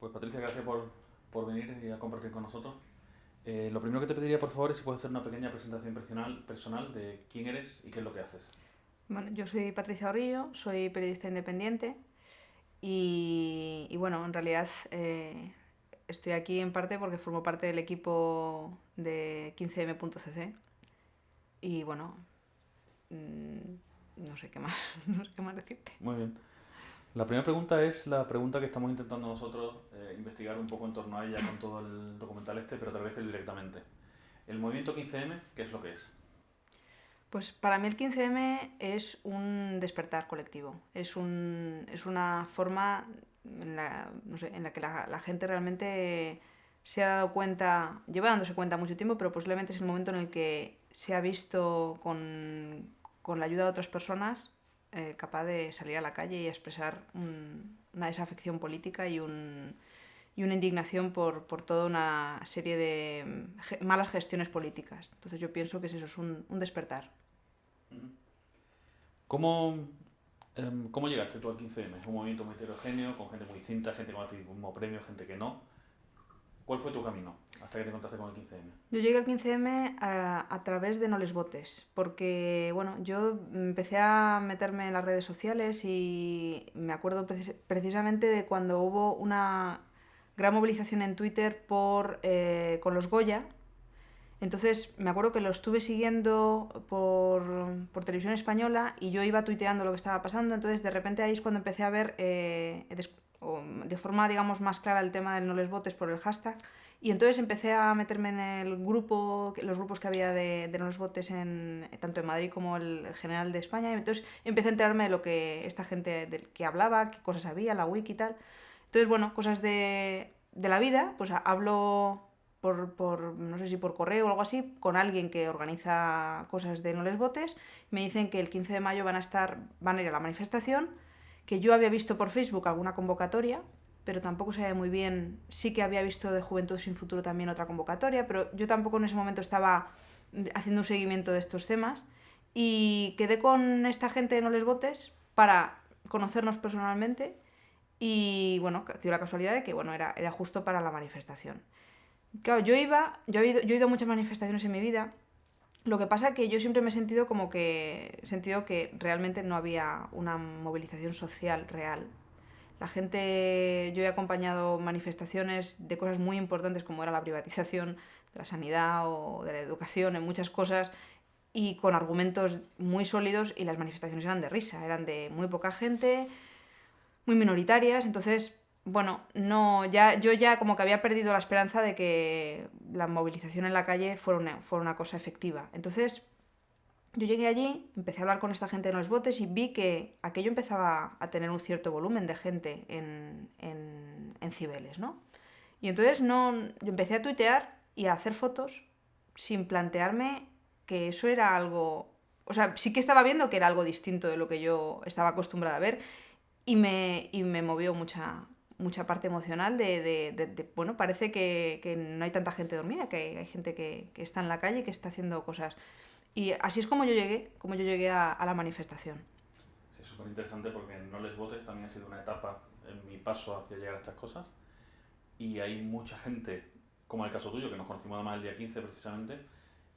Pues Patricia, gracias por venir y a compartir con nosotros. Lo primero que te pediría, por favor, es si puedes hacer una pequeña presentación personal de quién eres y qué es lo que haces. Bueno, yo soy Patricia Orillo, soy periodista independiente y bueno, en realidad estoy aquí en parte porque formo parte del equipo de 15M.cc y bueno, no sé qué más, no sé qué más decirte. Muy bien. La primera pregunta es la pregunta que estamos intentando nosotros investigar un poco en torno a ella con todo el documental este, pero te lo voy a decir directamente. El movimiento 15M, ¿qué es lo que es? Pues para mí el 15M es un despertar colectivo, es una forma en la, no sé, en la que la gente realmente se ha dado cuenta, lleva dándose cuenta mucho tiempo, pero posiblemente es el momento en el que se ha visto con la ayuda de otras personas capaz de salir a la calle y expresar una desafección política y una indignación por toda una serie de malas gestiones políticas. Entonces yo pienso que eso es un despertar. Ujú. ¿Cómo, ¿Cómo llegaste tú al 15M? Es un movimiento muy heterogéneo, con gente muy distinta, gente con el mismo premio, gente que no. ¿Cuál fue tu camino hasta que te encontraste con el 15M? Yo llegué al 15M a través de No Les Votes, porque bueno, yo empecé a meterme en las redes sociales y me acuerdo precisamente de cuando hubo una gran movilización en Twitter con los Goya. Entonces me acuerdo que lo estuve siguiendo por televisión española y yo iba tuiteando lo que estaba pasando, entonces de repente ahí es cuando empecé a ver de forma digamos más clara el tema del no les votes por el hashtag y entonces empecé a meterme en el grupo, los grupos que había de no les votes tanto en Madrid como el general de España y entonces empecé a enterarme de lo que esta gente que hablaba, qué cosas había, la wiki y tal. Entonces bueno, cosas de la vida, pues hablo no sé si por correo o algo así, con alguien que organiza cosas de No Les Votes. Me dicen que el 15 de mayo van a ir a la manifestación, que yo había visto por Facebook alguna convocatoria, pero tampoco sabía muy bien, sí que había visto de Juventud Sin Futuro también otra convocatoria, pero yo tampoco en ese momento estaba haciendo un seguimiento de estos temas. Y quedé con esta gente de No Les Votes para conocernos personalmente y bueno, dio la casualidad de que bueno, era justo para la manifestación. Claro, yo he ido a muchas manifestaciones en mi vida. Lo que pasa es que yo siempre me he sentido sentido que realmente no había una movilización social real. La gente, yo he acompañado manifestaciones de cosas muy importantes como era la privatización de la sanidad o de la educación, en muchas cosas, y con argumentos muy sólidos y las manifestaciones eran de risa, eran de muy poca gente, muy minoritarias, entonces, bueno, no, yo ya como que había perdido la esperanza de que la movilización en la calle fuera una cosa efectiva. Entonces, yo llegué allí, empecé a hablar con esta gente en los botes y vi que aquello empezaba a tener un cierto volumen de gente en Cibeles, ¿no? Y entonces yo empecé a tuitear y a hacer fotos sin plantearme que eso era algo... O sea, sí que estaba viendo que era algo distinto de lo que yo estaba acostumbrada a ver y me movió mucha parte emocional bueno, parece que no hay tanta gente dormida, que hay gente que está en la calle y que está haciendo cosas. Y así es como yo llegué a la manifestación. Sí, es súper interesante porque No Les Votes también ha sido una etapa en mi paso hacia llegar a estas cosas y hay mucha gente, como el caso tuyo, que nos conocimos además el día 15 precisamente,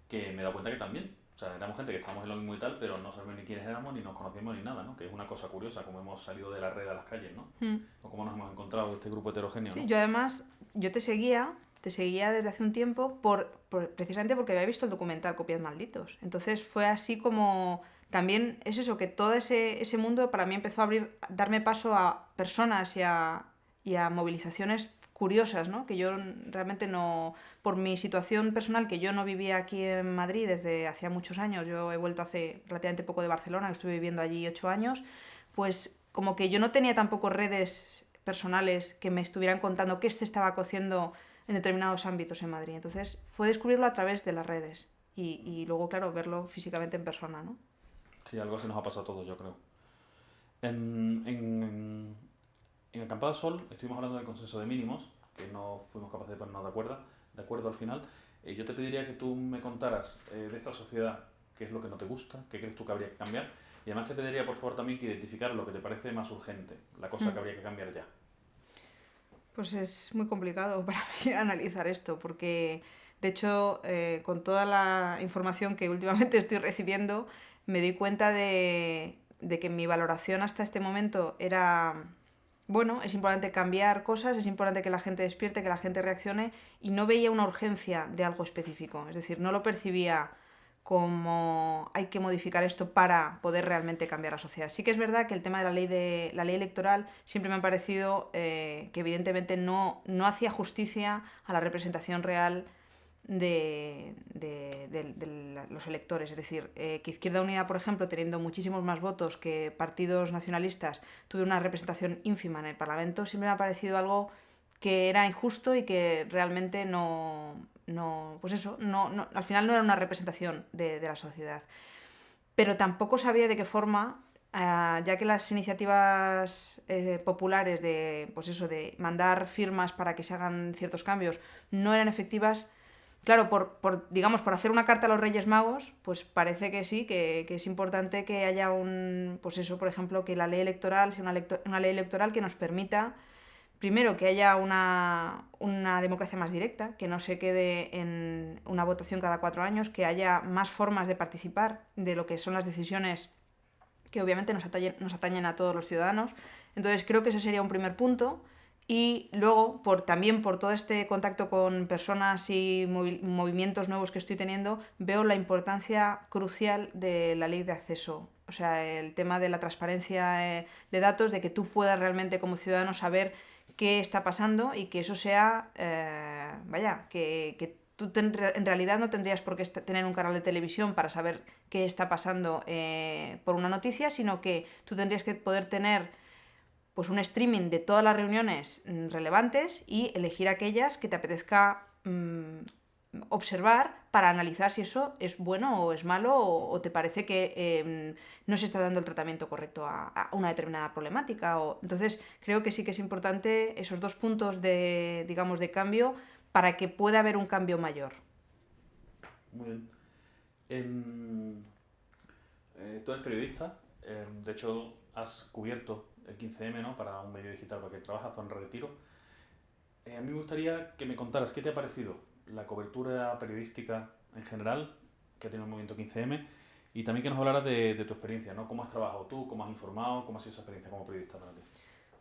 que me he dado cuenta que también. O sea, éramos gente que estábamos en lo mismo y tal, pero no sabíamos ni quiénes éramos, ni nos conocíamos ni nada, ¿no? Que es una cosa curiosa, como hemos salido de la red a las calles, ¿no? Mm. O cómo nos hemos encontrado este grupo heterogéneo, Sí, ¿no? yo además, yo te seguía desde hace un tiempo precisamente porque había visto el documental Copias Malditos. Entonces fue así como... También es eso, que todo ese mundo para mí empezó a darme paso a personas y a movilizaciones curiosas, ¿no? Que yo realmente no... Por mi situación personal, que yo no vivía aquí en Madrid desde hacía muchos años, yo he vuelto hace relativamente poco de Barcelona, que estuve viviendo allí 8 años, pues como que yo no tenía tampoco redes personales que me estuvieran contando qué se estaba cociendo en determinados ámbitos en Madrid. Entonces fue descubrirlo a través de las redes y luego, claro, verlo físicamente en persona, ¿no? Sí, algo así nos ha pasado a todos, yo creo. En Acampada Sol estuvimos hablando del consenso de mínimos, que no fuimos capaces de ponernos de acuerdo al final. Yo te pediría que tú me contaras de esta sociedad qué es lo que no te gusta, qué crees tú que habría que cambiar. Y además te pediría, por favor, también que identificar lo que te parece más urgente, la cosa que Mm. habría que cambiar ya. Pues es muy complicado para mí analizar esto, porque de hecho, con toda la información que últimamente estoy recibiendo, me doy cuenta de que mi valoración hasta este momento era, bueno, es importante cambiar cosas, es importante que la gente despierte, que la gente reaccione, y no veía una urgencia de algo específico. Es decir, no lo percibía como hay que modificar esto para poder realmente cambiar la sociedad. Sí que es verdad que el tema de la ley electoral siempre me ha parecido que evidentemente no hacía justicia a la representación real de los electores. Es decir, que Izquierda Unida, por ejemplo, teniendo muchísimos más votos que partidos nacionalistas, tuve una representación ínfima en el Parlamento, siempre me ha parecido algo que era injusto y que realmente pues eso, al final no era una representación de la sociedad. Pero tampoco sabía de qué forma, ya que las iniciativas populares pues eso, de mandar firmas para que se hagan ciertos cambios no eran efectivas. Claro, digamos, por hacer una carta a los Reyes Magos, pues parece que sí, que es importante que haya pues eso, por ejemplo, que la ley electoral sea una ley electoral que nos permita, primero, que haya una democracia más directa, que no se quede en una votación cada 4 años, que haya más formas de participar de lo que son las decisiones que obviamente nos atañen a todos los ciudadanos. Entonces creo que ese sería un primer punto. Y luego, también por todo este contacto con personas y movimientos nuevos que estoy teniendo, veo la importancia crucial de la ley de acceso. O sea, el tema de la transparencia de datos, de que tú puedas realmente como ciudadano saber qué está pasando y que eso sea, que tú en realidad no tendrías por qué tener un canal de televisión para saber qué está pasando por una noticia, sino que tú tendrías que poder tener pues un streaming de todas las reuniones relevantes y elegir aquellas que te apetezca observar para analizar si eso es bueno o es malo o te parece que no se está dando el tratamiento correcto a una determinada problemática. Entonces creo que sí que es importante esos 2 puntos digamos, de cambio para que pueda haber un cambio mayor. Muy bien. Tú eres periodista, de hecho has cubierto el 15M, ¿no?, para un medio digital para que trabajas, Zona Retiro. A mí me gustaría que me contaras qué te ha parecido la cobertura periodística en general que ha tenido el movimiento 15M y también que nos hablaras de tu experiencia, ¿no? ¿Cómo has trabajado tú? ¿Cómo has informado? ¿Cómo ha sido esa experiencia como periodista para ti?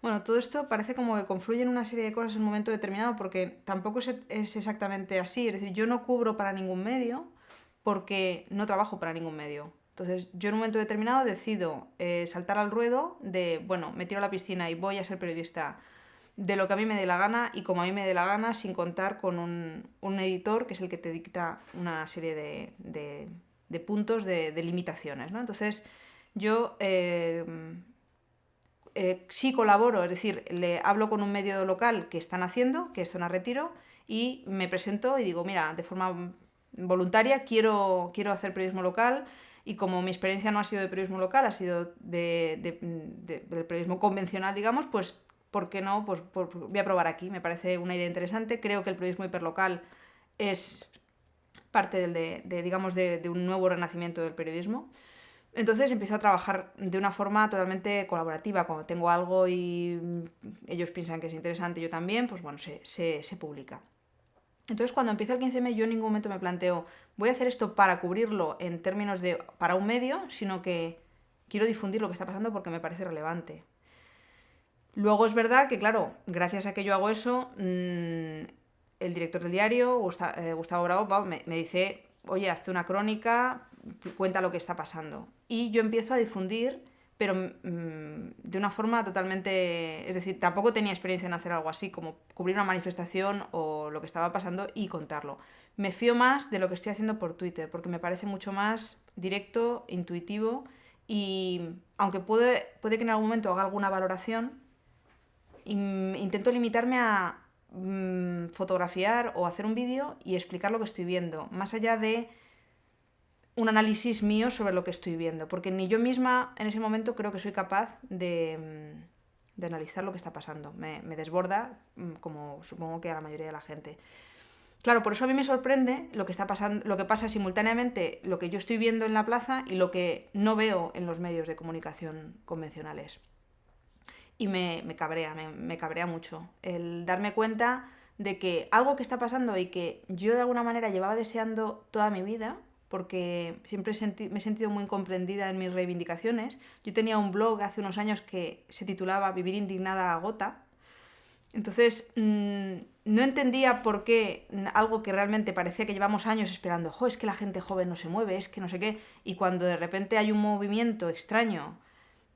Bueno, todo esto parece como que confluye en una serie de cosas en un momento determinado porque tampoco es exactamente así. Es decir, yo no cubro para ningún medio porque no trabajo para ningún medio. Entonces, yo en un momento determinado decido saltar al ruedo de, bueno, me tiro a la piscina y voy a ser periodista de lo que a mí me dé la gana y como a mí me dé la gana, sin contar con un editor que es el que te dicta una serie de puntos, de limitaciones, ¿no? Entonces, yo sí colaboro, es decir, le hablo con un medio local que están haciendo, que es Zona Retiro, y me presento y digo, mira, de forma voluntaria quiero hacer periodismo local. Y como mi experiencia no ha sido de periodismo local, ha sido del periodismo convencional, digamos, pues, ¿por qué no? Pues voy a probar aquí. Me parece una idea interesante. Creo que el periodismo hiperlocal es parte digamos, de un nuevo renacimiento del periodismo. Entonces empiezo a trabajar de una forma totalmente colaborativa. Cuando tengo algo y ellos piensan que es interesante, yo también, pues bueno, se publica. Entonces, cuando empieza el 15M, yo en ningún momento me planteo, voy a hacer esto para cubrirlo en términos para un medio, sino que quiero difundir lo que está pasando porque me parece relevante. Luego es verdad que, claro, gracias a que yo hago eso, el director del diario, Gustavo Bravo, me dice, oye, hazte una crónica, cuenta lo que está pasando. Y yo empiezo a difundir, pero de una forma totalmente... Es decir, tampoco tenía experiencia en hacer algo así, como cubrir una manifestación o lo que estaba pasando y contarlo. Me fío más de lo que estoy haciendo por Twitter, porque me parece mucho más directo, intuitivo, y aunque puede que en algún momento haga alguna valoración, intento limitarme a fotografiar o hacer un vídeo y explicar lo que estoy viendo, más allá de un análisis mío sobre lo que estoy viendo, porque ni yo misma en ese momento creo que soy capaz de analizar lo que está pasando. Me desborda, como supongo que a la mayoría de la gente. Claro, por eso a mí me sorprende lo que está pasando, lo que pasa simultáneamente, lo que yo estoy viendo en la plaza y lo que no veo en los medios de comunicación convencionales. y me cabrea, me cabrea mucho. El darme cuenta de que algo que está pasando y que yo de alguna manera llevaba deseando toda mi vida, porque siempre me he sentido muy incomprendida en mis reivindicaciones. Yo tenía un blog hace unos años que se titulaba Vivir indignada agota. Entonces, no entendía por qué algo que realmente parecía que llevamos años esperando, es que la gente joven no se mueve, es que no sé qué, y cuando de repente hay un movimiento extraño,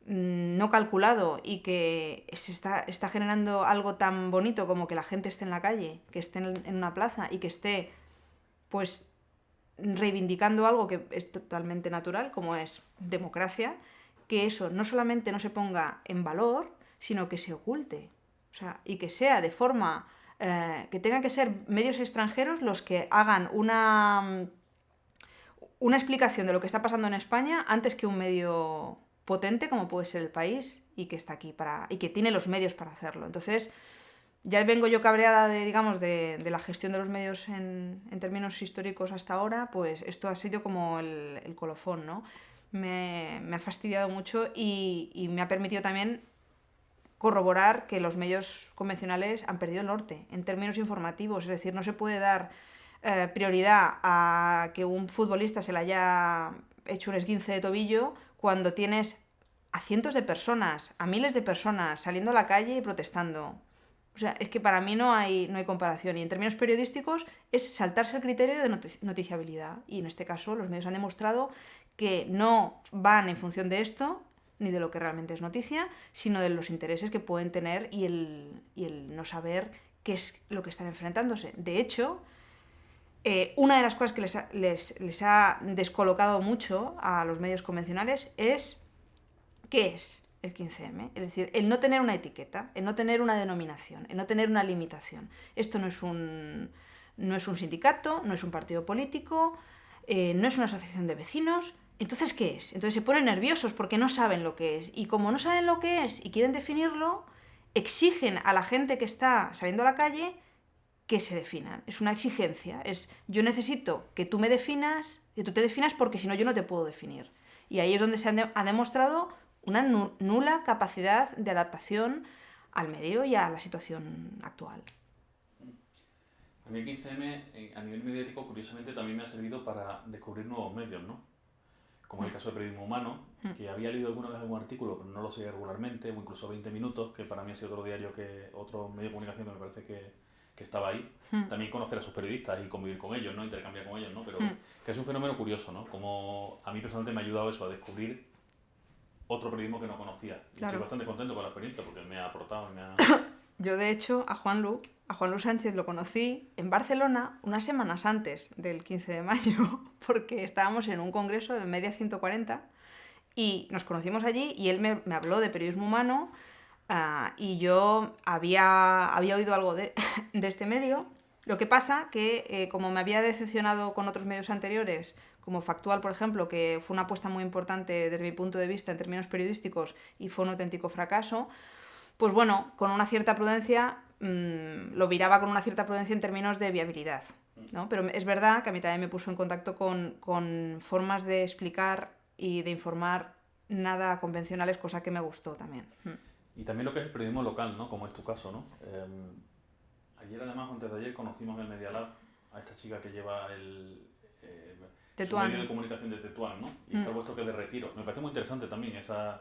no calculado, y que se está generando algo tan bonito como que la gente esté en la calle, que esté en una plaza y que esté, pues, reivindicando algo que es totalmente natural, como es democracia, que eso no solamente no se ponga en valor, sino que se oculte. O sea, y que sea de forma que tengan que ser medios extranjeros los que hagan una explicación de lo que está pasando en España antes que un medio potente como puede ser El País y que está aquí y que tiene los medios para hacerlo. Entonces, ya vengo yo cabreada de la gestión de los medios en términos históricos hasta ahora, pues esto ha sido como el colofón, ¿no? Me ha fastidiado mucho y me ha permitido también corroborar que los medios convencionales han perdido el norte en términos informativos. Es decir, no se puede dar prioridad a que un futbolista se le haya hecho un esguince de tobillo cuando tienes a cientos de personas, a miles de personas saliendo a la calle y protestando. O sea, es que para mí no hay comparación. Y en términos periodísticos es saltarse el criterio de noticiabilidad. Y en este caso los medios han demostrado que no van en función de esto, ni de lo que realmente es noticia, sino de los intereses que pueden tener y el no saber qué es lo que están enfrentándose. De hecho, una de las cosas que les ha descolocado mucho a los medios convencionales es ¿qué es el 15M? Es decir, el no tener una etiqueta, el no tener una denominación, el no tener una limitación. Esto no es un sindicato, no es un partido político, no es una asociación de vecinos. Entonces, ¿qué es? Entonces se ponen nerviosos porque no saben lo que es. Y como no saben lo que es y quieren definirlo, exigen a la gente que está saliendo a la calle que se definan. Es una exigencia. Es yo necesito que tú me definas, que tú te definas porque si no yo no te puedo definir. Y ahí es donde se ha demostrado una nula capacidad de adaptación al medio y a la situación actual. A mí el 15M, a nivel mediático, curiosamente también me ha servido para descubrir nuevos medios, ¿no? Como el caso de Periodismo Humano, que había leído alguna vez algún artículo, pero no lo seguía regularmente, o incluso 20 minutos, que para mí ha sido otro diario, otro medio de comunicación que me parece que estaba ahí. También conocer a sus periodistas y convivir con ellos, ¿no? Intercambiar con ellos, ¿no? Pero que es un fenómeno curioso, ¿no? Como a mí personalmente me ha ayudado eso, a descubrir otro periodismo que no conocía. Y claro. Estoy bastante contento con la experiencia porque me ha aportado y me ha... Yo, de hecho, a Juanlu Sánchez lo conocí en Barcelona unas semanas antes del 15 de mayo, porque estábamos en un congreso de Media 140 y nos conocimos allí y él me habló de periodismo humano y yo había oído algo de este medio. Lo que pasa que, como me había decepcionado con otros medios anteriores, como Factual, por ejemplo, que fue una apuesta muy importante desde mi punto de vista en términos periodísticos y fue un auténtico fracaso, pues bueno, con una cierta prudencia, lo viraba con una cierta prudencia en términos de viabilidad, ¿no? Pero es verdad que a mí también me puso en contacto con formas de explicar y de informar nada convencionales, cosa que me gustó también. Y también lo que es el periodismo local, ¿no? Como es tu caso, ¿no? Ayer, además, antes de ayer, conocimos en el Media Lab a esta chica que lleva su medio de comunicación de Tetuán, ¿no? Y está el vuestro, que es de Retiro. Me parece muy interesante también esa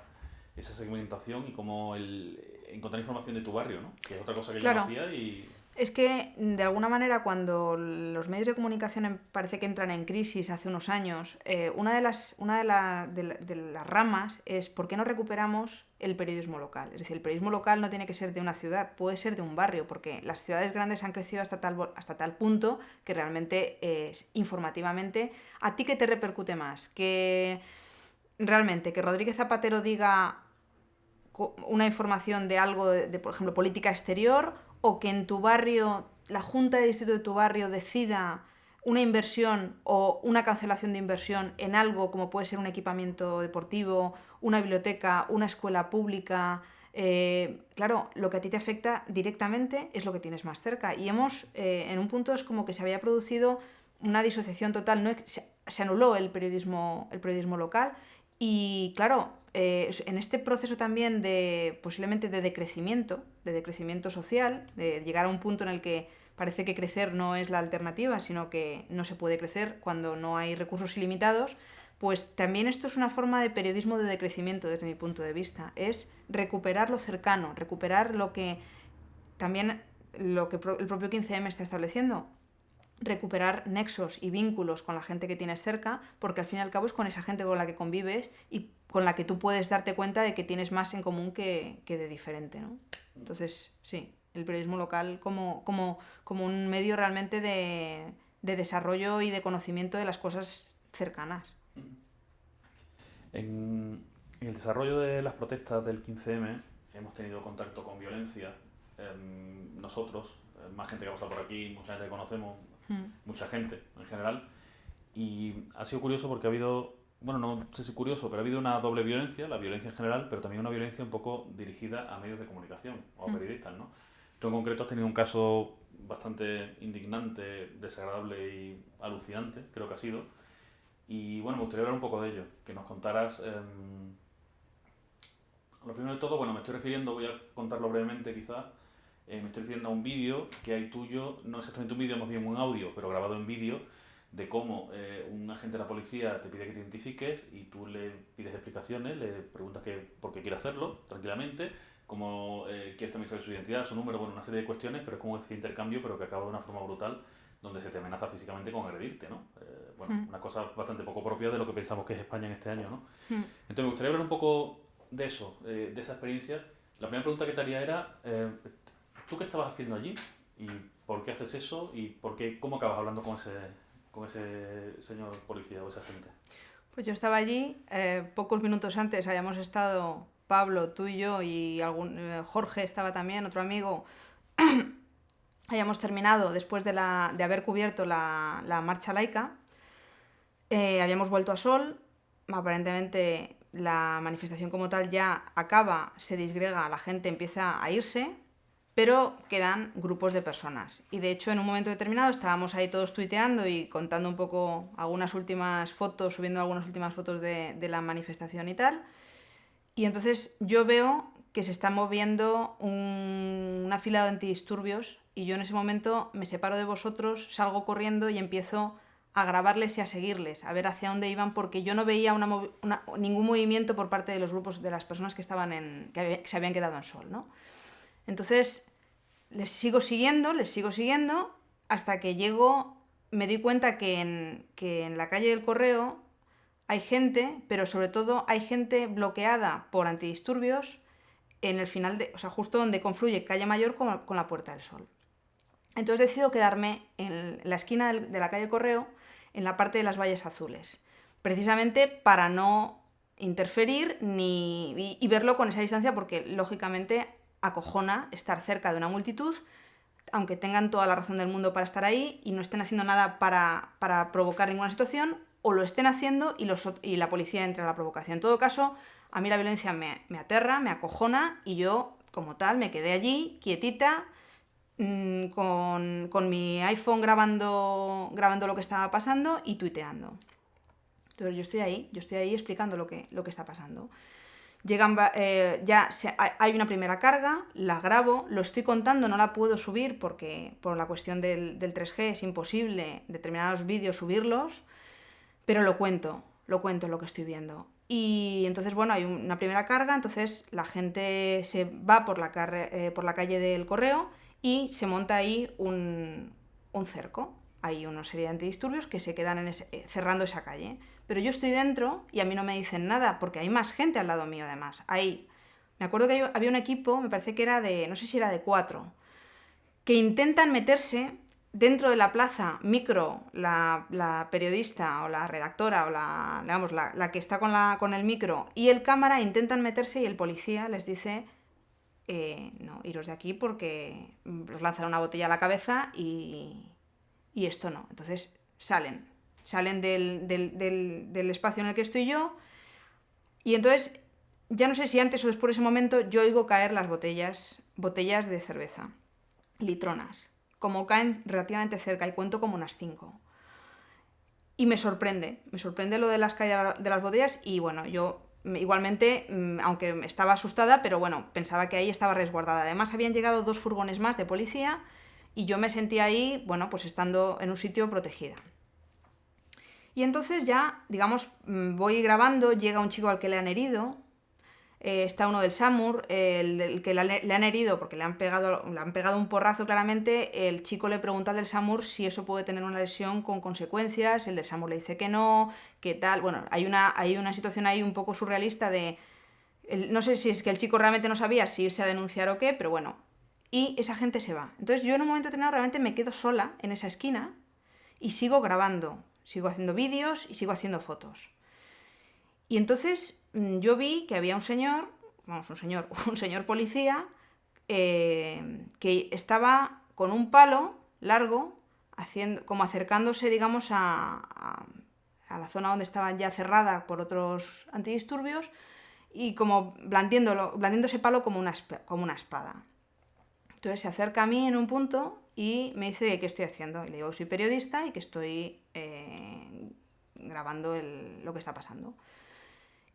segmentación y cómo encontrar información de tu barrio, ¿no? Que es otra cosa que yo no hacía y... Es que, de alguna manera, cuando los medios de comunicación parece que entran en crisis hace unos años, una de las ramas es ¿por qué no recuperamos el periodismo local? Es decir, el periodismo local no tiene que ser de una ciudad, puede ser de un barrio, porque las ciudades grandes han crecido hasta tal punto que realmente, informativamente, ¿a ti qué te repercute más? Que realmente que Rodríguez Zapatero diga una información de algo de, por ejemplo, política exterior, o que en tu barrio, la junta de distrito de tu barrio decida una inversión o una cancelación de inversión en algo como puede ser un equipamiento deportivo, una biblioteca, una escuela pública. Claro, lo que a ti te afecta directamente es lo que tienes más cerca. Y en un punto es como que se había producido una disociación total, se anuló el periodismo local. Y claro, en este proceso también posiblemente de decrecimiento social, de llegar a un punto en el que parece que crecer no es la alternativa, sino que no se puede crecer cuando no hay recursos ilimitados, pues también esto es una forma de periodismo de decrecimiento desde mi punto de vista. Es recuperar lo cercano, recuperar lo que también el propio 15M está estableciendo, recuperar nexos y vínculos con la gente que tienes cerca, porque al fin y al cabo es con esa gente con la que convives y con la que tú puedes darte cuenta de que tienes más en común que de diferente, ¿no? Entonces, sí, el periodismo local como un medio realmente de desarrollo y de conocimiento de las cosas cercanas. En el desarrollo de las protestas del 15M hemos tenido contacto con violencia. Nosotros, más gente que ha pasado por aquí, mucha gente que conocemos, mucha gente en general. Y ha sido curioso porque ha habido, bueno, no sé si curioso, pero ha habido una doble violencia, la violencia en general, pero también una violencia un poco dirigida a medios de comunicación o a periodistas, ¿no? Tú en concreto has tenido un caso bastante indignante, desagradable y alucinante, creo que ha sido. Y bueno, me gustaría hablar un poco de ello, que nos contaras. Lo primero de todo, bueno, me estoy refiriendo, voy a contarlo brevemente quizás, me estoy refiriendo a un vídeo que hay tuyo, no exactamente un vídeo, más bien un audio, pero grabado en vídeo, de cómo un agente de la policía te pide que te identifiques y tú le pides explicaciones, le preguntas por qué quiere hacerlo, tranquilamente, cómo quieres también saber su identidad, su número, bueno, una serie de cuestiones, pero es como este intercambio, pero que acaba de una forma brutal, donde se te amenaza físicamente con agredirte, ¿no? Bueno, una cosa bastante poco propia de lo que pensamos que es España en este año, ¿no? Entonces me gustaría hablar un poco de eso, de esa experiencia. La primera pregunta que te haría era, ¿tú qué estabas haciendo allí? ¿Y por qué haces eso? ¿Y cómo acabas hablando con ese señor policía o esa gente? Pues yo estaba allí, pocos minutos antes habíamos estado Pablo, tú y yo, y Jorge estaba también, otro amigo. Habíamos terminado después de haber cubierto la marcha laica. Habíamos vuelto a Sol, aparentemente la manifestación como tal ya acaba, se disgrega, la gente empieza a irse, pero quedan grupos de personas. Y de hecho en un momento determinado estábamos ahí todos tuiteando y contando un poco algunas últimas fotos, subiendo algunas últimas fotos de la manifestación y tal. Y entonces yo veo que se está moviendo una fila de antidisturbios y yo en ese momento me separo de vosotros, salgo corriendo y empiezo a grabarles y a seguirles, a ver hacia dónde iban, porque yo no veía ningún movimiento por parte de los grupos, de las personas que que se habían quedado en Sol, ¿no? Entonces les sigo siguiendo, hasta que me di cuenta que en la calle del Correo hay gente, pero sobre todo hay gente bloqueada por antidisturbios en el final, o sea, justo donde confluye Calle Mayor con la Puerta del Sol. Entonces decido quedarme en la esquina de la calle Correo, en la parte de las vallas azules, precisamente para no interferir y verlo con esa distancia, porque lógicamente acojona estar cerca de una multitud, aunque tengan toda la razón del mundo para estar ahí y no estén haciendo nada para provocar ninguna situación, o lo estén haciendo y la policía entre a la provocación. En todo caso, a mí la violencia me aterra, me acojona y yo, como tal, me quedé allí, quietita, con mi iPhone grabando lo que estaba pasando y tuiteando. Entonces yo estoy ahí explicando lo que está pasando. Hay una primera carga, la grabo, lo estoy contando, no la puedo subir porque por la cuestión del 3G es imposible determinados vídeos subirlos, pero lo cuento lo que estoy viendo. Y entonces, bueno, hay una primera carga, entonces la gente se va por la calle del Correo y se monta ahí un cerco. Hay una serie de antidisturbios que se quedan cerrando esa calle. Pero yo estoy dentro y a mí no me dicen nada, porque hay más gente al lado mío además. Me acuerdo que había un equipo, me parece que era no sé si era de 4, que intentan meterse dentro de la plaza. Micro, la periodista o la redactora o la que está con el micro y el cámara intentan meterse y el policía les dice no, iros de aquí porque os lanzarán una botella a la cabeza y esto no. Entonces salen del espacio en el que estoy yo y entonces ya no sé si antes o después de ese momento yo oigo caer las botellas de cerveza, litronas, como caen relativamente cerca y cuento como unas 5. Y me sorprende lo de las caídas de las botellas y bueno, yo igualmente, aunque estaba asustada, pero bueno, pensaba que ahí estaba resguardada. Además habían llegado 2 furgones más de policía y yo me sentía ahí, bueno, pues estando en un sitio protegida. Y entonces ya, digamos, voy grabando, llega un chico al que le han herido, está uno del SAMUR, el que le han herido porque le han pegado un porrazo claramente, el chico le pregunta al del SAMUR si eso puede tener una lesión con consecuencias, el del SAMUR le dice que no, que tal, bueno, hay una situación ahí un poco surrealista de, no sé si es que el chico realmente no sabía si irse a denunciar o qué, pero bueno, y esa gente se va. Entonces yo en un momento determinado realmente me quedo sola en esa esquina y sigo grabando, sigo haciendo vídeos y sigo haciendo fotos. Y entonces yo vi que había un señor, vamos, un señor policía, que estaba con un palo largo, como acercándose, digamos, a la zona donde estaba ya cerrada por otros antidisturbios, y como blandiendo ese palo como una espada. Entonces se acerca a mí en un punto y me dice, ¿qué estoy haciendo? Y le digo, soy periodista y que estoy grabando lo que está pasando.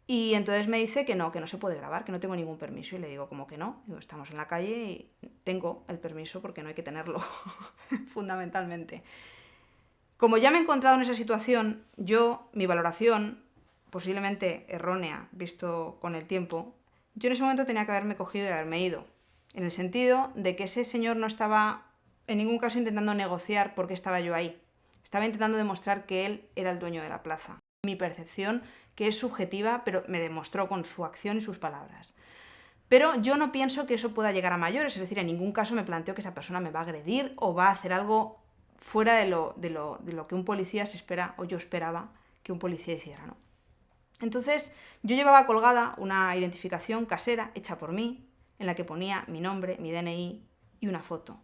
Y entonces me dice que no se puede grabar, que no tengo ningún permiso. Y le digo, ¿cómo que no? Digo, estamos en la calle y tengo el permiso porque no hay que tenerlo, fundamentalmente. Como ya me he encontrado en esa situación, mi valoración, posiblemente errónea, visto con el tiempo, yo en ese momento tenía que haberme cogido y haberme ido. En el sentido de que ese señor no estaba en ningún caso intentando negociar por qué estaba yo ahí. Estaba intentando demostrar que él era el dueño de la plaza. Mi percepción, que es subjetiva, pero me demostró con su acción y sus palabras. Pero yo no pienso que eso pueda llegar a mayores, es decir, en ningún caso me planteo que esa persona me va a agredir o va a hacer algo fuera de lo que un policía se espera, o yo esperaba que un policía hiciera, ¿no? Entonces, yo llevaba colgada una identificación casera hecha por mí, en la que ponía mi nombre, mi DNI y una foto.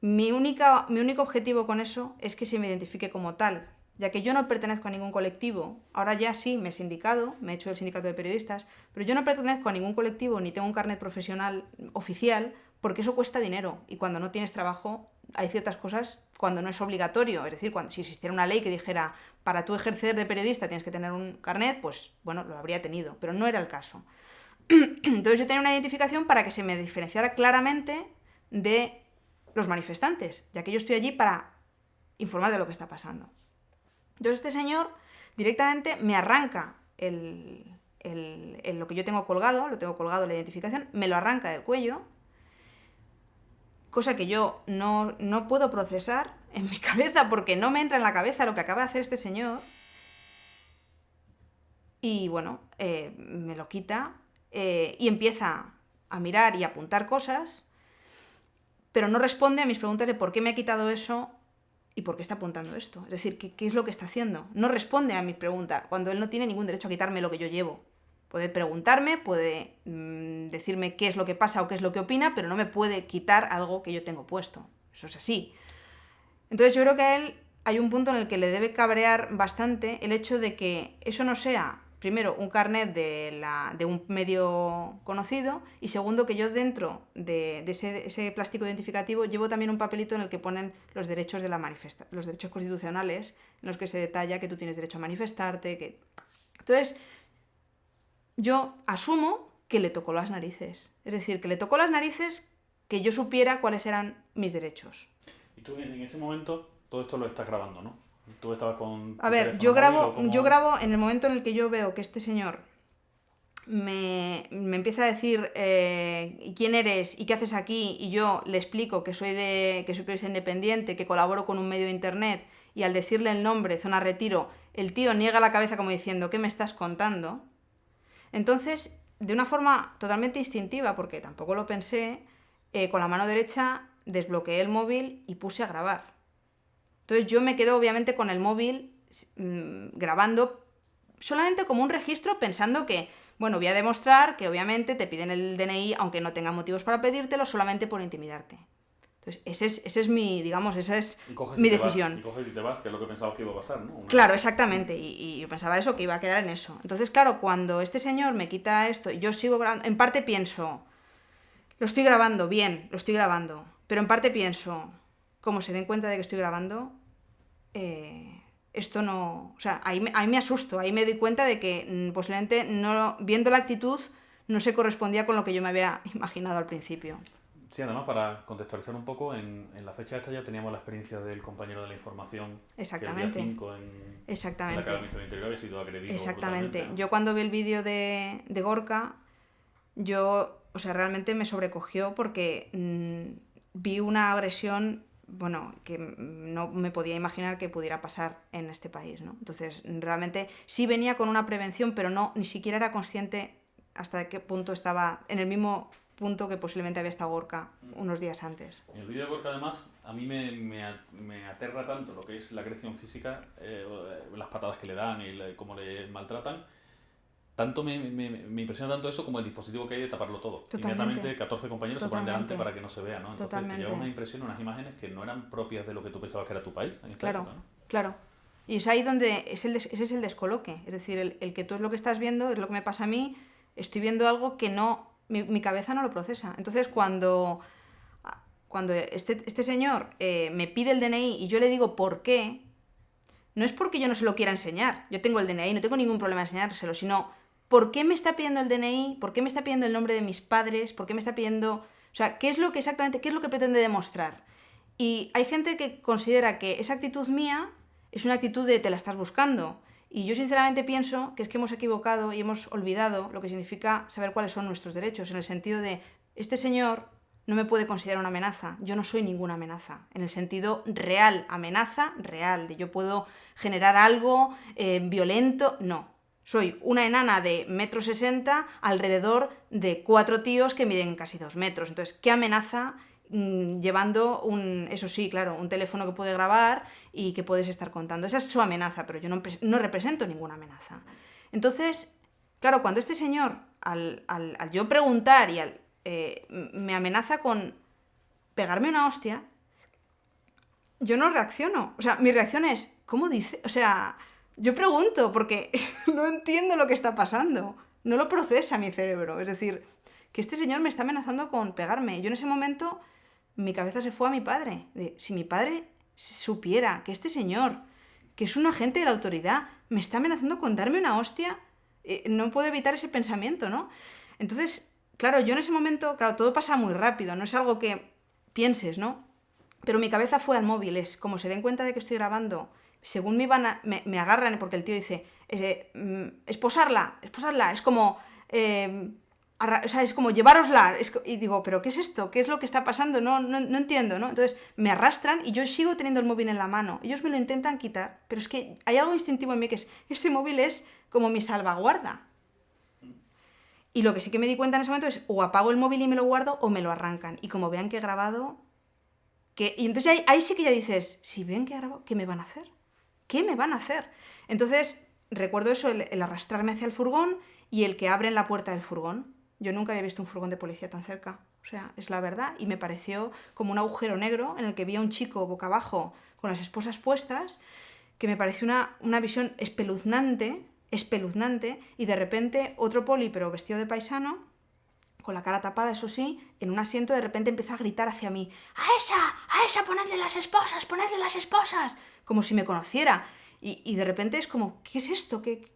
Mi único objetivo con eso es que se me identifique como tal, ya que yo no pertenezco a ningún colectivo. Ahora ya sí me he sindicado, me he hecho el sindicato de periodistas, pero yo no pertenezco a ningún colectivo ni tengo un carnet profesional oficial, porque eso cuesta dinero, y cuando no tienes trabajo hay ciertas cosas cuando no es obligatorio. Es decir, si existiera una ley que dijera para tú ejercer de periodista tienes que tener un carnet, pues bueno, lo habría tenido, pero no era el caso. Entonces yo tenía una identificación para que se me diferenciara claramente de los manifestantes, ya que yo estoy allí para informar de lo que está pasando. Entonces este señor directamente me arranca lo que yo tengo colgado, la identificación, me lo arranca del cuello, cosa que yo no puedo procesar en mi cabeza porque no me entra en la cabeza lo que acaba de hacer este señor. Y bueno, me lo quita y empieza a mirar y a apuntar cosas, pero no responde a mis preguntas de por qué me ha quitado eso y por qué está apuntando esto. Es decir, ¿qué es lo que está haciendo? No responde a mi pregunta, cuando él no tiene ningún derecho a quitarme lo que yo llevo. Puede preguntarme, puede decirme qué es lo que pasa o qué es lo que opina, pero no me puede quitar algo que yo tengo puesto. Eso es así. Entonces yo creo que a él hay un punto en el que le debe cabrear bastante el hecho de que eso no sea, primero, un carnet de un medio conocido, y segundo, que yo dentro de ese plástico identificativo llevo también un papelito en el que ponen los derechos de los derechos constitucionales, en los que se detalla que tú tienes derecho a manifestarte. Entonces, yo asumo que le tocó las narices. Es decir, que le tocó las narices que yo supiera cuáles eran mis derechos. Y tú en ese momento todo esto lo estás grabando, ¿no? Tú estabas con... A ver, yo grabo en el momento en el que yo veo que este señor me empieza a decir quién eres y qué haces aquí, y yo le explico que soy periodista independiente, que colaboro con un medio de internet, y al decirle el nombre, Zona Retiro, el tío niega la cabeza como diciendo, ¿qué me estás contando? Entonces, de una forma totalmente instintiva, porque tampoco lo pensé, con la mano derecha desbloqueé el móvil y puse a grabar. Entonces yo me quedo obviamente con el móvil grabando solamente como un registro, pensando que, bueno, voy a demostrar que obviamente te piden el DNI aunque no tengan motivos para pedírtelo, solamente por intimidarte. Entonces esa es mi, digamos, mi decisión. Y coges y te vas, que es lo que pensabas que iba a pasar, ¿no? Claro, exactamente, y yo pensaba eso, que iba a quedar en eso. Entonces, claro, cuando este señor me quita esto y yo sigo grabando, en parte pienso, lo estoy grabando, bien, lo estoy grabando, pero en parte pienso, como se den cuenta de que estoy grabando, esto no... O sea, ahí me asusto, ahí me doy cuenta de que posiblemente, no, viendo la actitud, no se correspondía con lo que yo me había imaginado al principio. Sí, además, para contextualizar un poco, en la fecha esta ya teníamos la experiencia del compañero de la información que el día Exactamente. 5 en la Exactamente. Academia del Ministerio del Interior había sido agredido Exactamente. brutalmente, ¿no? Yo cuando vi el vídeo de Gorka, yo, o sea, realmente me sobrecogió porque vi una agresión, bueno, que no me podía imaginar que pudiera pasar en este país, ¿no? Entonces, realmente sí venía con una prevención, pero no, ni siquiera era consciente hasta qué punto estaba en el mismo punto que posiblemente había estado Gorka unos días antes. En el vídeo de Gorka, además, a mí me aterra tanto lo que es la agresión física, las patadas que le dan y cómo le maltratan. Tanto me impresiona tanto eso como el dispositivo que hay de taparlo todo. Totalmente. Inmediatamente 14 compañeros se ponen Totalmente. delante para que no se vea, ¿no? Entonces Totalmente. te lleva una impresión, unas imágenes que no eran propias de lo que tú pensabas que era tu país en esta Claro, época, ¿no? claro. Y es ahí donde ese es el descoloque. Es decir, el que tú es lo que estás viendo, es lo que me pasa a mí, estoy viendo algo que no, mi cabeza no lo procesa. Entonces, cuando este señor me pide el DNI y yo le digo por qué, no es porque yo no se lo quiera enseñar. Yo tengo el DNI, no tengo ningún problema en enseñárselo, sino ¿por qué me está pidiendo el DNI? ¿Por qué me está pidiendo el nombre de mis padres? ¿Por qué me está pidiendo...? O sea, ¿qué es lo que exactamente, qué es lo que pretende demostrar? Y hay gente que considera que esa actitud mía es una actitud de te la estás buscando. Y yo sinceramente pienso que es que hemos equivocado y hemos olvidado lo que significa saber cuáles son nuestros derechos, en el sentido de, este señor no me puede considerar una amenaza, yo no soy ninguna amenaza, en el sentido real, amenaza real, de yo puedo generar algo violento, no. Soy una enana de 1,60 m alrededor de 4 tíos que miden casi 2 metros. Entonces, ¿qué amenaza llevando eso sí, claro, un teléfono que puede grabar y que puedes estar contando? Esa es su amenaza, pero yo no represento ninguna amenaza. Entonces, claro, cuando este señor, al yo preguntar y me amenaza con pegarme una hostia, yo no reacciono. O sea, mi reacción es, ¿cómo dice? O sea, yo pregunto porque no entiendo lo que está pasando. No lo procesa mi cerebro. Es decir, que este señor me está amenazando con pegarme. Yo en ese momento, mi cabeza se fue a mi padre. Si mi padre supiera que este señor, que es un agente de la autoridad, me está amenazando con darme una hostia, no puedo evitar ese pensamiento, ¿no? Entonces, claro, yo en ese momento, claro, todo pasa muy rápido, no es algo que pienses, ¿no? Pero mi cabeza fue al móvil, es como se den cuenta de que estoy grabando, según me agarran, porque el tío dice, esposarla, es como, o sea, es como llevárosla, y digo, ¿pero qué es esto? ¿Qué es lo que está pasando? No entiendo, ¿no? Entonces me arrastran y yo sigo teniendo el móvil en la mano, ellos me lo intentan quitar, pero es que hay algo instintivo en mí que es, ese móvil es como mi salvaguarda. Y lo que sí que me di cuenta en ese momento es, o apago el móvil y me lo guardo, o me lo arrancan, y como vean que he grabado... Y entonces ahí sí que ya dices, si ven que he grabado, ¿qué me van a hacer? ¿Qué me van a hacer? Entonces, recuerdo eso, el arrastrarme hacia el furgón y el que abren la puerta del furgón. Yo nunca había visto un furgón de policía tan cerca. O sea, es la verdad. Y me pareció como un agujero negro en el que vi a un chico boca abajo con las esposas puestas, que me pareció una visión espeluznante, y de repente otro poli, pero vestido de paisano, con la cara tapada, eso sí, en un asiento de repente empieza a gritar hacia mí, ¡A esa, ponedle las esposas! Como si me conociera. Y de repente es como, ¿qué es esto? ¿Qué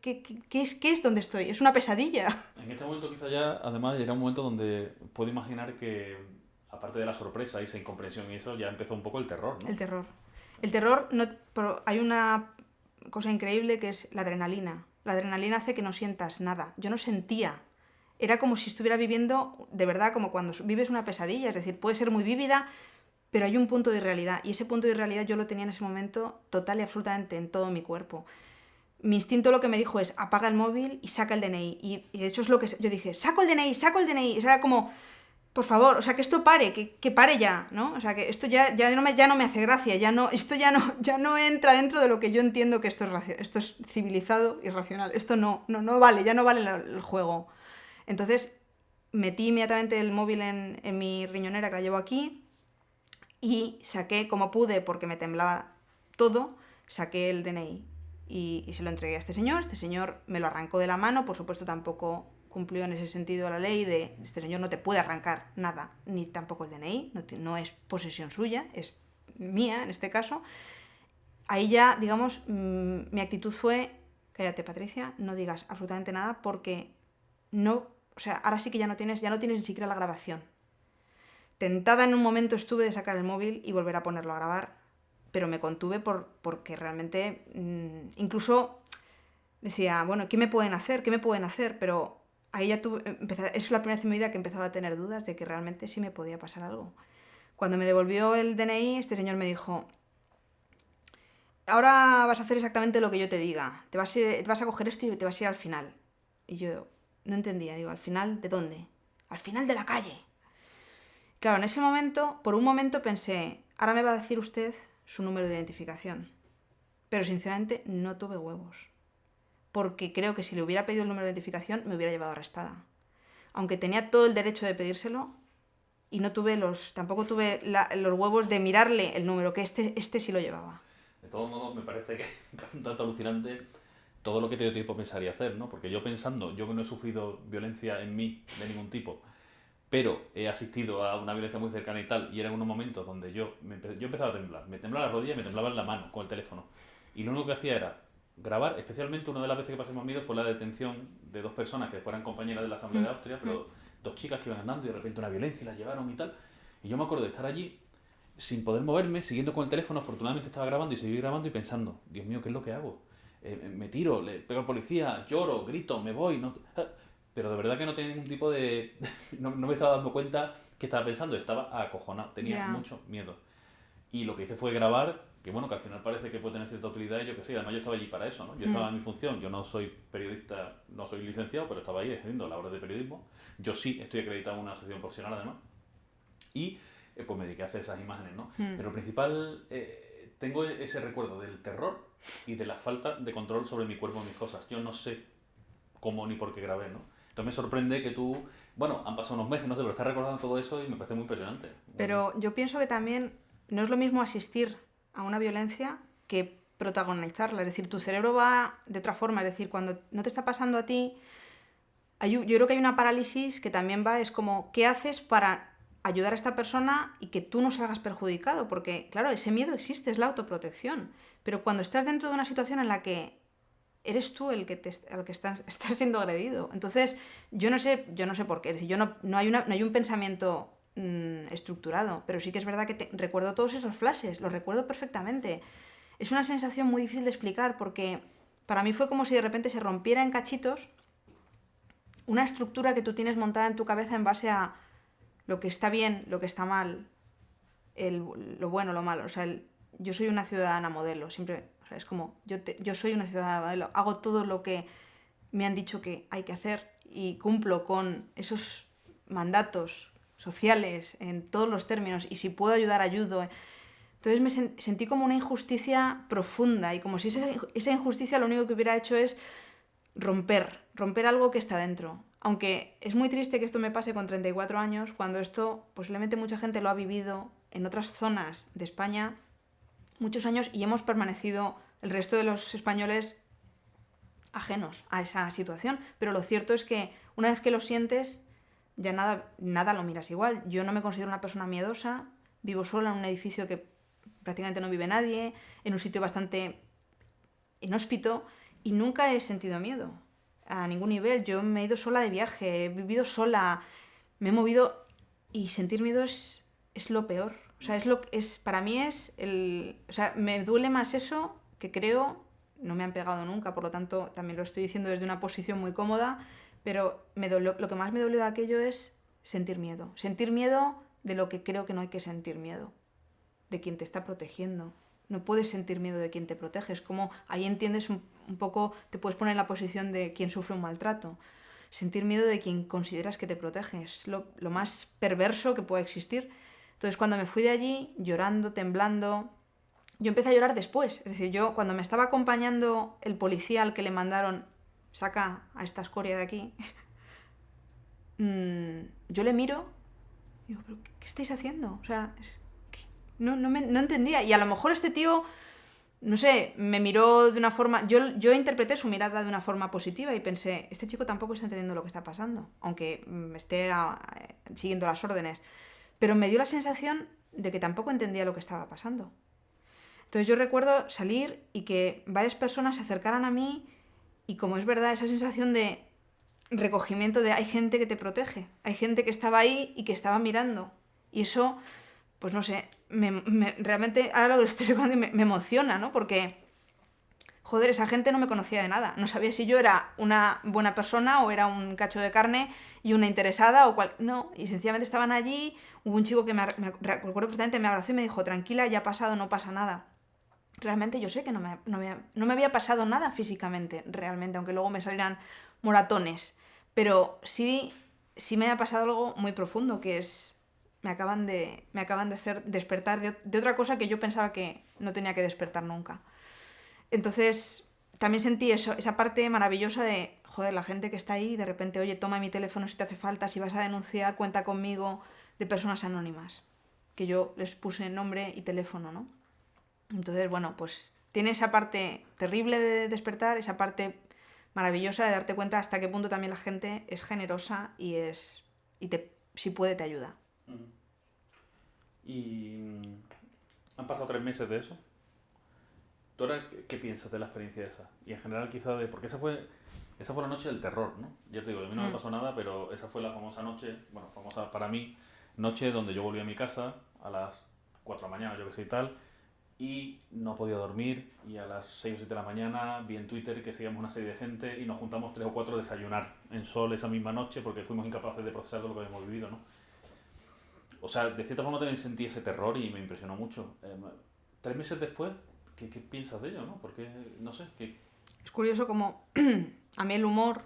es donde estoy? Es una pesadilla. En este momento quizá ya, además, era un momento donde puedo imaginar que, aparte de la sorpresa y esa incomprensión y eso, ya empezó un poco el terror, ¿no? El terror. El terror, pero hay una cosa increíble que es la adrenalina. La adrenalina hace que no sientas nada. Yo no sentía. Era como si estuviera viviendo, de verdad, como cuando vives una pesadilla. Es decir, puede ser muy vívida, pero hay un punto de irrealidad. Y ese punto de irrealidad yo lo tenía en ese momento total y absolutamente en todo mi cuerpo. Mi instinto lo que me dijo es, apaga el móvil y saca el DNI. Y de hecho es lo que yo dije, saco el DNI. O sea, como, por favor, o sea, que esto pare, que pare ya, ¿no? O sea, que esto ya no me hace gracia, esto ya no entra dentro de lo que yo entiendo que esto es civilizado y racional. Esto no vale, ya no vale el juego. Entonces metí inmediatamente el móvil en mi riñonera, que la llevo aquí, y saqué como pude, porque me temblaba todo, saqué el DNI y se lo entregué a este señor me lo arrancó de la mano, por supuesto tampoco cumplió en ese sentido la ley de este señor no te puede arrancar nada, ni tampoco el DNI, no es posesión suya, es mía en este caso. ahí ya, digamos, mi actitud fue, cállate Patricia, no digas absolutamente nada porque no, o sea, ahora sí que ya no tienes ni siquiera la grabación. Tentada en un momento estuve de sacar el móvil y volver a ponerlo a grabar, pero me contuve porque realmente incluso decía, bueno, ¿qué me pueden hacer? ¿Qué me pueden hacer? Pero ahí ya es la primera vez en mi vida que empezaba a tener dudas de que realmente sí me podía pasar algo. Cuando me devolvió el DNI, este señor me dijo, ahora vas a hacer exactamente lo que yo te diga, te vas a coger esto y te vas a ir al final. Y yo no entendía, digo, ¿al final de dónde? Al final de la calle. Claro, en ese momento, por un momento pensé, ahora me va a decir usted su número de identificación. Pero sinceramente no tuve huevos. Porque creo que si le hubiera pedido el número de identificación me hubiera llevado arrestada. Aunque tenía todo el derecho de pedírselo y tampoco tuve los huevos de mirarle el número, que este sí lo llevaba. De todos modos, me parece que es un tanto alucinante todo lo que te dio tiempo a pensar y hacer, ¿no? Porque yo pensando, yo que no he sufrido violencia en mí de ningún tipo, pero he asistido a una violencia muy cercana y tal, y eran unos momentos donde yo empezaba a temblar, me temblaba la rodilla y me temblaba en la mano con el teléfono. Y lo único que hacía era grabar, especialmente una de las veces que pasé más miedo fue la detención de dos personas que después eran compañeras de la Asamblea de Austria, pero dos chicas que iban andando y de repente una violencia y las llevaron y tal. Y yo me acuerdo de estar allí sin poder moverme, siguiendo con el teléfono, afortunadamente estaba grabando y seguí grabando y pensando, Dios mío, ¿qué es lo que hago? Me tiro, le pego al policía, lloro, grito, me voy, no... Pero de verdad que no tenía ningún tipo de... no me estaba dando cuenta que estaba pensando, estaba acojonado, tenía mucho miedo. Y lo que hice fue grabar, que bueno, que al final parece que puede tener cierta utilidad y yo qué sé, además yo estaba allí para eso, ¿no? Yo estaba en mi función, yo no soy periodista, no soy licenciado, pero estaba ahí ejerciendo labores de periodismo. Yo sí estoy acreditado en una asociación profesional además. Y pues me dediqué a hacer esas imágenes, ¿no? Pero lo principal, tengo ese recuerdo del terror y de la falta de control sobre mi cuerpo y mis cosas. Yo no sé cómo ni por qué grabé, ¿no? Entonces me sorprende que tú, bueno, han pasado unos meses, no sé, pero estás recordando todo eso y me parece muy impresionante. Pero yo pienso que también no es lo mismo asistir a una violencia que protagonizarla. Es decir, tu cerebro va de otra forma. Es decir, cuando no te está pasando a ti, yo creo que hay una parálisis que también es como, ¿qué haces para ayudar a esta persona y que tú no salgas perjudicado? Porque, claro, ese miedo existe, es la autoprotección. Pero cuando estás dentro de una situación en la que eres tú el que estás siendo agredido. Entonces, yo no sé por qué. Es decir, no hay un pensamiento estructurado, pero sí que es verdad que recuerdo todos esos flashes, los recuerdo perfectamente. Es una sensación muy difícil de explicar porque para mí fue como si de repente se rompiera en cachitos una estructura que tú tienes montada en tu cabeza en base a lo que está bien, lo que está mal, lo bueno, lo malo. O sea, yo soy una ciudadana modelo, siempre... Es como, yo soy una ciudadana modelo, hago todo lo que me han dicho que hay que hacer y cumplo con esos mandatos sociales en todos los términos y si puedo ayudar, ayudo. Entonces me sentí como una injusticia profunda y como si esa injusticia lo único que hubiera hecho es romper algo que está dentro. Aunque es muy triste que esto me pase con 34 años, cuando esto posiblemente mucha gente lo ha vivido en otras zonas de España muchos años y hemos permanecido el resto de los españoles ajenos a esa situación. Pero lo cierto es que una vez que lo sientes, ya nada lo miras igual. Yo no me considero una persona miedosa, vivo sola en un edificio que prácticamente no vive nadie, en un sitio bastante inhóspito y nunca he sentido miedo a ningún nivel. Yo me he ido sola de viaje, he vivido sola, me he movido y sentir miedo es lo peor. O sea, para mí o sea, me duele más eso que creo, no me han pegado nunca, por lo tanto también lo estoy diciendo desde una posición muy cómoda, pero lo que más me dolió de aquello es sentir miedo de lo que creo que no hay que sentir miedo, de quien te está protegiendo. No puedes sentir miedo de quien te protege, es como ahí entiendes un poco, te puedes poner en la posición de quien sufre un maltrato. Sentir miedo de quien consideras que te protege es lo más perverso que pueda existir. Entonces, cuando me fui de allí, llorando, temblando, yo empecé a llorar después. Es decir, yo cuando me estaba acompañando el policía al que le mandaron, saca a esta escoria de aquí, yo le miro y digo, ¿pero qué estáis haciendo? O sea, no entendía. Y a lo mejor este tío, no sé, me miró de una forma... Yo interpreté su mirada de una forma positiva y pensé, este chico tampoco está entendiendo lo que está pasando, aunque esté siguiendo las órdenes. Pero me dio la sensación de que tampoco entendía lo que estaba pasando. Entonces yo recuerdo salir y que varias personas se acercaran a mí y, como es verdad, esa sensación de recogimiento, de hay gente que te protege, hay gente que estaba ahí y que estaba mirando. Y eso, pues no sé, realmente ahora lo estoy recordando y me emociona, ¿no? Porque, joder, esa gente no me conocía de nada. No sabía si yo era una buena persona o era un cacho de carne y una interesada o cual. No, y sencillamente estaban allí. Hubo un chico que recuerdo perfectamente, me abrazó y me dijo, tranquila, ya ha pasado, no pasa nada. Realmente yo sé que no me había pasado nada físicamente, realmente, aunque luego me salieran moratones. Pero sí me ha pasado algo muy profundo, que es, me acaban de hacer despertar de otra cosa que yo pensaba que no tenía que despertar nunca. Entonces, también sentí eso, esa parte maravillosa de, joder, la gente que está ahí, de repente, oye, toma mi teléfono si te hace falta, si vas a denunciar, cuenta conmigo, de personas anónimas, que yo les puse nombre y teléfono, ¿no? Entonces, bueno, pues tiene esa parte terrible de despertar, esa parte maravillosa de darte cuenta hasta qué punto también la gente es generosa si puede, te ayuda. Ujú. Y han pasado 3 meses de eso. ¿Tú ahora qué piensas de la experiencia esa? Y en general quizá porque esa fue la noche del terror, ¿no? Ya te digo, a mí no me Mm. pasó nada, pero esa fue la famosa noche, bueno, famosa para mí, noche donde yo volví a mi casa a las 4 de la mañana, yo que sé y tal, y no podía dormir, y a las 6 o 7 de la mañana vi en Twitter que seguíamos una serie de gente y nos juntamos 3 o 4 a desayunar en Sol esa misma noche porque fuimos incapaces de procesar todo lo que habíamos vivido, ¿no? O sea, de cierta forma también sentí ese terror y me impresionó mucho. 3 meses después, ¿qué piensas de ello, no? Porque, no sé, Es curioso como a mí el humor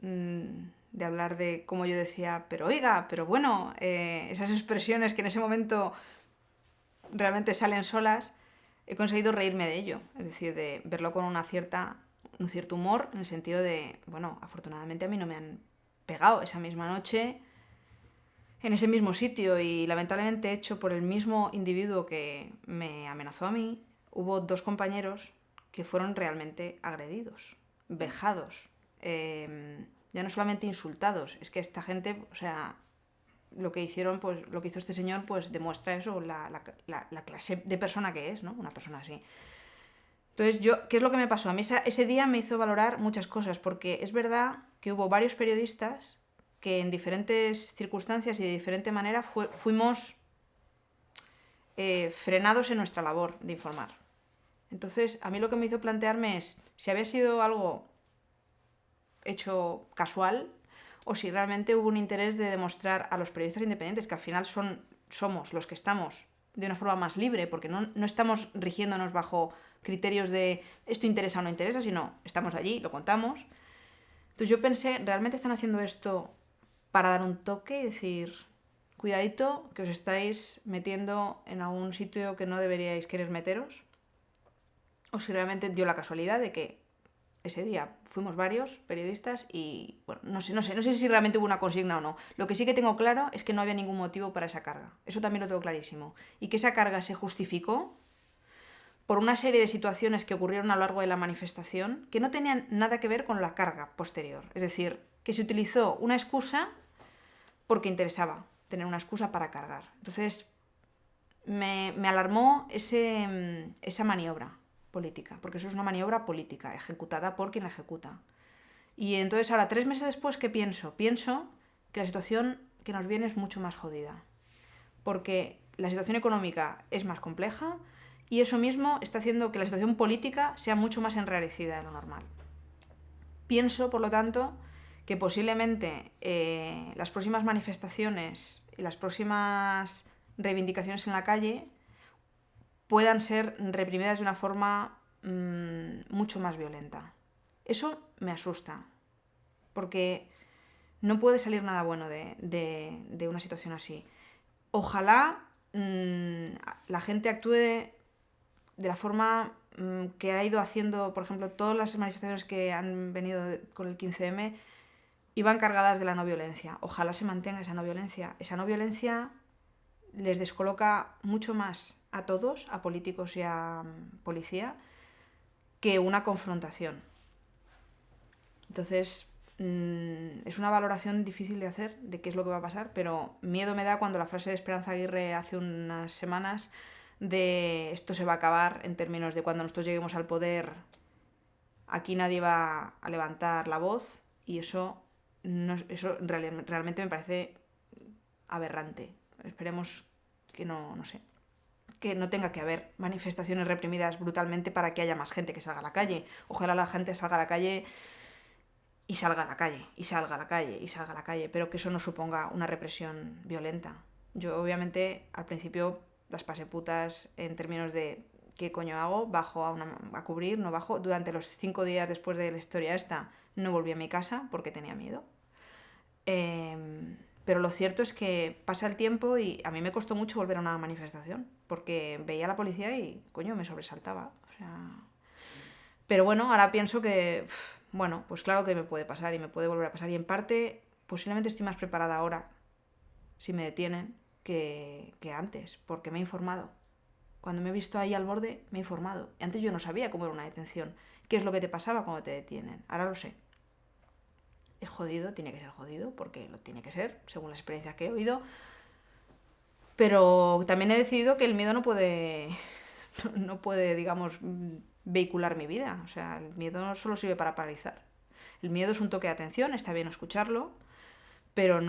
de hablar de, como yo decía, pero oiga, pero bueno, esas expresiones que en ese momento realmente salen solas, he conseguido reírme de ello. Es decir, de verlo con un cierto humor, en el sentido de, bueno, afortunadamente a mí no me han pegado esa misma noche en ese mismo sitio y lamentablemente hecho por el mismo individuo que me amenazó a mí. Hubo 2 compañeros que fueron realmente agredidos, vejados, ya no solamente insultados, es que esta gente, o sea, lo que hicieron, pues lo que hizo este señor, pues demuestra eso, la clase de persona que es, ¿no? Una persona así. Entonces, ¿qué es lo que me pasó? A mí ese día me hizo valorar muchas cosas, porque es verdad que hubo varios periodistas que en diferentes circunstancias y de diferente manera fuimos frenados en nuestra labor de informar. Entonces, a mí lo que me hizo plantearme es si había sido algo hecho casual o si realmente hubo un interés de demostrar a los periodistas independientes, que al final somos los que estamos de una forma más libre, porque no estamos rigiéndonos bajo criterios de esto interesa o no interesa, sino estamos allí, lo contamos. Entonces yo pensé, ¿realmente están haciendo esto para dar un toque y decir, cuidadito, que os estáis metiendo en algún sitio que no deberíais querer meteros? O si realmente dio la casualidad de que ese día fuimos varios periodistas y, bueno, no sé si realmente hubo una consigna o no. Lo que sí que tengo claro es que no había ningún motivo para esa carga. Eso también lo tengo clarísimo. Y que esa carga se justificó por una serie de situaciones que ocurrieron a lo largo de la manifestación que no tenían nada que ver con la carga posterior. Es decir, que se utilizó una excusa porque interesaba tener una excusa para cargar. Entonces, me alarmó esa maniobra política, porque eso es una maniobra política, ejecutada por quien la ejecuta. Y entonces ahora, 3 meses después, ¿qué pienso? Pienso que la situación que nos viene es mucho más jodida, porque la situación económica es más compleja y eso mismo está haciendo que la situación política sea mucho más enrarecida de lo normal. Pienso, por lo tanto, que posiblemente las próximas manifestaciones y las próximas reivindicaciones en la calle puedan ser reprimidas de una forma mucho más violenta. Eso me asusta, porque no puede salir nada bueno de una situación así. Ojalá la gente actúe de la forma que ha ido haciendo, por ejemplo, todas las manifestaciones que han venido con el 15M iban cargadas de la no violencia. Ojalá se mantenga esa no violencia. Esa no violencia les descoloca mucho más a todos, a políticos y a policía, que una confrontación. Entonces, es una valoración difícil de hacer de qué es lo que va a pasar, pero miedo me da cuando la frase de Esperanza Aguirre hace unas semanas de esto se va a acabar en términos de cuando nosotros lleguemos al poder, aquí nadie va a levantar la voz, y eso, realmente me parece aberrante. Esperemos que no sé, que no tenga que haber manifestaciones reprimidas brutalmente para que haya más gente que salga a la calle. Ojalá la gente salga a la calle y salga a la calle, y salga a la calle, y salga a la calle, pero que eso no suponga una represión violenta. Yo obviamente al principio las pasé putas en términos de ¿qué coño hago? Bajo a cubrir, no bajo. Durante los 5 días después de la historia esta no volví a mi casa porque tenía miedo. Pero lo cierto es que pasa el tiempo y a mí me costó mucho volver a una manifestación porque veía a la policía y, coño, me sobresaltaba. O sea... Pero bueno, ahora pienso que, bueno, pues claro que me puede pasar y me puede volver a pasar. Y en parte, posiblemente estoy más preparada ahora, si me detienen, que antes, porque me he informado. Cuando me he visto ahí al borde, me he informado. Antes yo no sabía cómo era una detención, qué es lo que te pasaba cuando te detienen. Ahora lo sé. Es jodido, tiene que ser jodido, porque lo tiene que ser, según las experiencias que he oído. Pero también he decidido que el miedo no puede, digamos, vehicular mi vida. O sea, el miedo no solo sirve para paralizar. El miedo es un toque de atención, está bien escucharlo, pero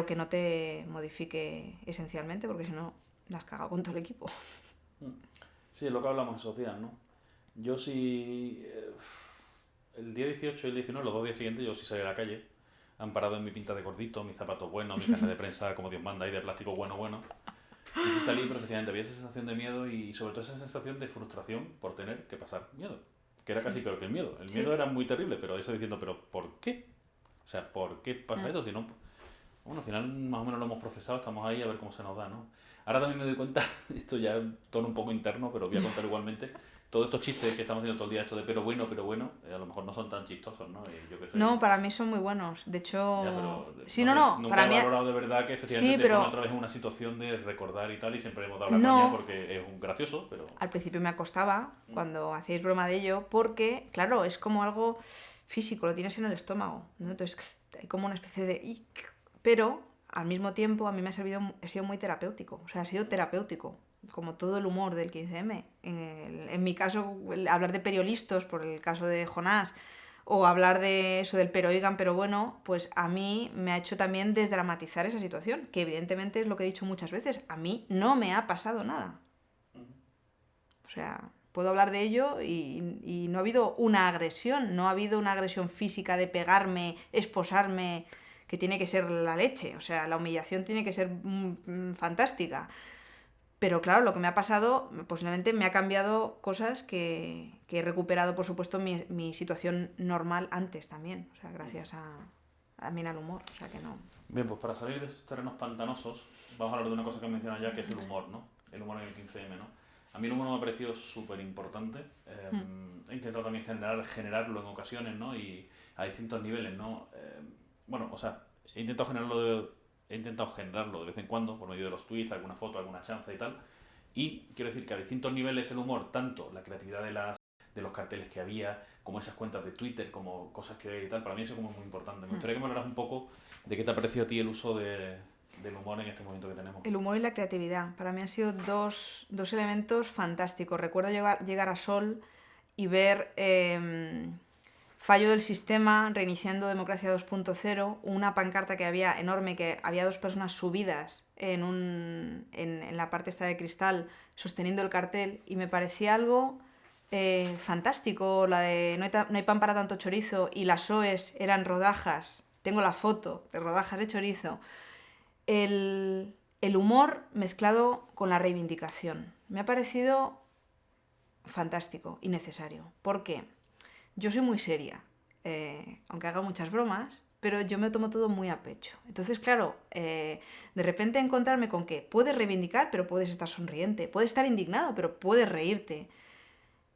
que no te modifique esencialmente, porque si no, la has cagado con todo el equipo. Sí, es lo que hablamos esos días, ¿no? Yo sí... el día 18 y el 19, los 2 días siguientes, yo sí salí a la calle, amparado en mi pinta de gordito, mis zapatos buenos, mi carnet de prensa como Dios manda, y de plástico bueno. Y sí salí, pero efectivamente había esa sensación de miedo y sobre todo esa sensación de frustración por tener que pasar miedo. Que era casi peor que el miedo. El miedo era muy terrible, pero eso diciendo, ¿pero por qué? O sea, ¿por qué pasa eso? Si no... Bueno, al final más o menos lo hemos procesado, estamos ahí a ver cómo se nos da, ¿no? Ahora también me doy cuenta, esto ya es un tono un poco interno, pero voy a contar igualmente, todos estos chistes que estamos haciendo todo el día, esto de pero bueno, a lo mejor no son tan chistosos, ¿no? Yo qué sé. No, para mí son muy buenos. De hecho... Ya, pero sí, nunca para he mí... valorado de verdad que efectivamente Sí, te pone pero... otra vez en una situación de recordar y tal, y siempre hemos dado la coña No, porque es un gracioso, pero... al principio me acostaba cuando hacíais broma de ello, porque, claro, es como algo físico, lo tienes en el estómago, ¿no? Entonces hay como una especie de... ic. Pero, al mismo tiempo, a mí me ha sido muy terapéutico. O sea, ha sido terapéutico, como todo el humor del 15M. En mi caso, hablar de periodistas, por el caso de Jonás, o hablar de eso del pero oigan, pero bueno, pues a mí me ha hecho también desdramatizar esa situación, que evidentemente es lo que he dicho muchas veces, a mí no me ha pasado nada. O sea, puedo hablar de ello y no ha habido una agresión, no ha habido una agresión física de pegarme, esposarme, que tiene que ser la leche, o sea, la humillación tiene que ser fantástica. Pero claro, lo que me ha pasado posiblemente me ha cambiado cosas que he recuperado, por supuesto, mi situación normal antes también, o sea, gracias también al humor, o sea que no... Bien, pues para salir de estos terrenos pantanosos, vamos a hablar de una cosa que mencionas ya, que es el humor, ¿no? El humor en el 15M, ¿no? A mí el humor me ha parecido súper importante. He intentado también generarlo en ocasiones, ¿no? Y a distintos niveles, ¿no? Bueno, o sea, he intentado generarlo de vez en cuando, por medio de los tweets, alguna foto, alguna chanza y tal. Y quiero decir que a distintos niveles el humor, tanto la creatividad de los carteles que había, como esas cuentas de Twitter, como cosas que veía y tal, para mí eso como es muy importante. Me gustaría que me hablaras un poco de qué te ha parecido a ti el uso del humor en este momento que tenemos. El humor y la creatividad, para mí han sido dos elementos fantásticos. Recuerdo llegar a Sol y ver fallo del sistema, reiniciando Democracia 2.0, una pancarta que había enorme, que había 2 personas subidas en la parte esta de cristal sosteniendo el cartel, y me parecía algo fantástico, la de no hay pan para tanto chorizo, y las OEs eran rodajas, tengo la foto de rodajas de chorizo. El humor mezclado con la reivindicación me ha parecido fantástico y necesario. ¿Por qué? Yo soy muy seria, aunque haga muchas bromas, pero yo me tomo todo muy a pecho. Entonces, claro, de repente encontrarme con que puedes reivindicar, pero puedes estar sonriente, puedes estar indignado, pero puedes reírte.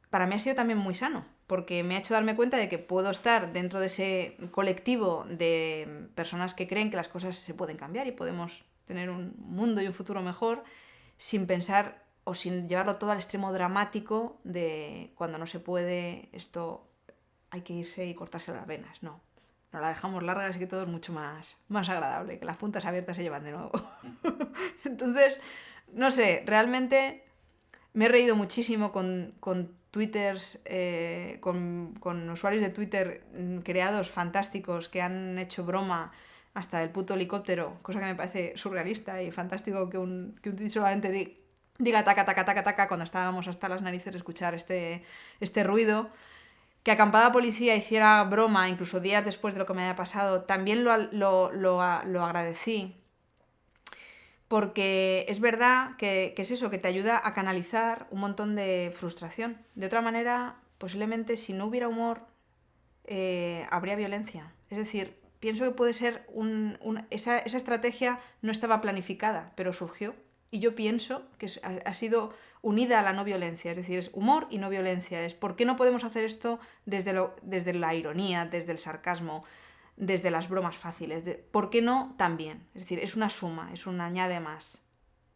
Para mí ha sido también muy sano, porque me ha hecho darme cuenta de que puedo estar dentro de ese colectivo de personas que creen que las cosas se pueden cambiar y podemos tener un mundo y un futuro mejor sin pensar o sin llevarlo todo al extremo dramático de cuando no se puede, esto hay que irse y cortarse las venas. No, nos la dejamos larga, así que todo es mucho más agradable, que las puntas abiertas se llevan de nuevo. Entonces, no sé, realmente me he reído muchísimo con twitters, con usuarios de Twitter creados fantásticos que han hecho broma hasta del puto helicóptero, cosa que me parece surrealista y fantástico que un tweet solamente diga taca, taca, taca, taca, cuando estábamos hasta las narices de escuchar este ruido. Que Acampada Policía hiciera broma, incluso días después de lo que me había pasado, también lo agradecí. Porque es verdad que es eso, que te ayuda a canalizar un montón de frustración. De otra manera, posiblemente si no hubiera humor, habría violencia. Es decir, pienso que puede ser esa estrategia no estaba planificada, pero surgió. Y yo pienso que ha sido unida a la no violencia. Es decir, es humor y no violencia. Es ¿por qué no podemos hacer esto desde la ironía, desde el sarcasmo, desde las bromas fáciles? ¿Por qué no también? Es decir, es una suma, es un añade más,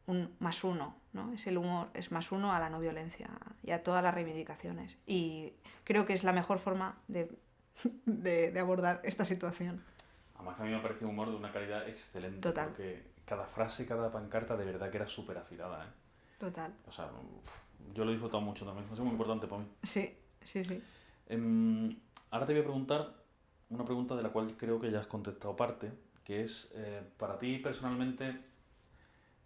un más uno, ¿no? Es el humor, es más uno a la no violencia y a todas las reivindicaciones. Y creo que es la mejor forma de abordar esta situación. Además que a mí me parece un humor de una calidad excelente. Total. Porque cada frase, cada pancarta de verdad que era súper afilada, ¿eh? Total. O sea, yo lo he disfrutado mucho también. Es muy importante para mí. Sí, sí, sí. Ahora te voy a preguntar una pregunta de la cual creo que ya has contestado parte, que es, para ti personalmente,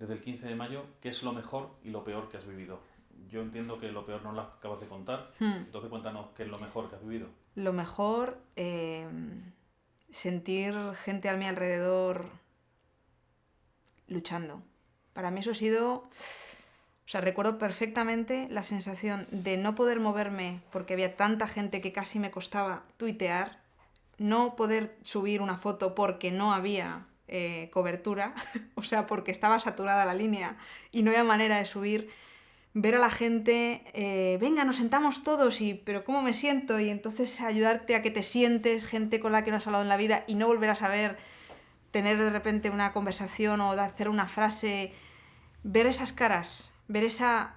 desde el 15 de mayo, ¿qué es lo mejor y lo peor que has vivido? Yo entiendo que lo peor no lo acabas de contar, entonces cuéntanos qué es lo mejor que has vivido. Lo mejor, sentir gente a mi alrededor luchando. Para mí eso ha sido... O sea, recuerdo perfectamente la sensación de no poder moverme porque había tanta gente que casi me costaba tuitear, no poder subir una foto porque no había cobertura, o sea, porque estaba saturada la línea y no había manera de subir, ver a la gente, venga, nos sentamos todos, pero ¿cómo me siento? Y entonces ayudarte a que te sientes, gente con la que no has hablado en la vida y no volver a saber, tener de repente una conversación o hacer una frase, ver esas caras, ver esa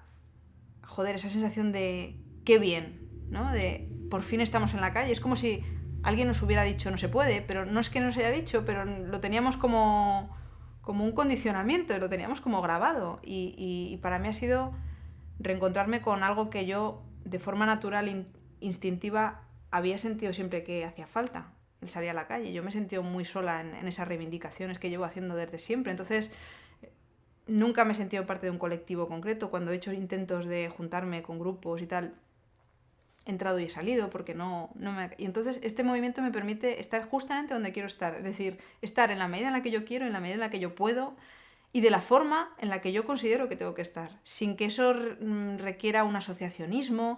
sensación de qué bien, ¿no? De por fin estamos en la calle. Es como si alguien nos hubiera dicho no se puede, pero no es que nos haya dicho, pero lo teníamos como un condicionamiento, lo teníamos como grabado. Y para mí ha sido reencontrarme con algo que yo de forma natural, instintiva, había sentido siempre que hacía falta, el salir a la calle. Yo me he sentido muy sola en esas reivindicaciones que llevo haciendo desde siempre. Entonces, nunca me he sentido parte de un colectivo concreto. Cuando he hecho intentos de juntarme con grupos y tal, he entrado y he salido porque no me... Y entonces este movimiento me permite estar justamente donde quiero estar. Es decir, estar en la medida en la que yo quiero, en la medida en la que yo puedo y de la forma en la que yo considero que tengo que estar. Sin que eso requiera un asociacionismo,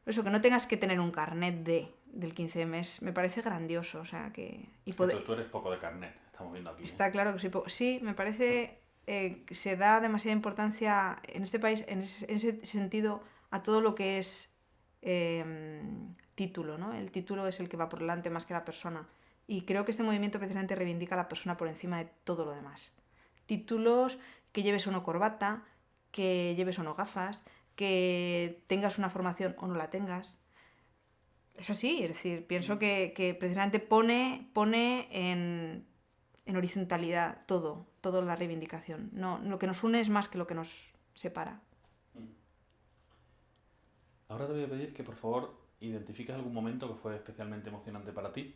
eso, que no tengas que tener un carnet del 15 de mes. Me parece grandioso. O sea, que... Tú eres poco de carnet, estamos viendo aquí. Está claro que soy poco. Sí, me parece que se da demasiada importancia en este país, en ese sentido, a todo lo que es título, ¿no? El título es el que va por delante más que la persona. Y creo que este movimiento precisamente reivindica a la persona por encima de todo lo demás. Títulos, que lleves o no corbata, que lleves o no gafas, que tengas una formación o no la tengas. Es así, es decir, pienso que precisamente pone en horizontalidad toda la reivindicación. No, lo que nos une es más que lo que nos separa. Ahora te voy a pedir que por favor identifiques algún momento que fue especialmente emocionante para ti.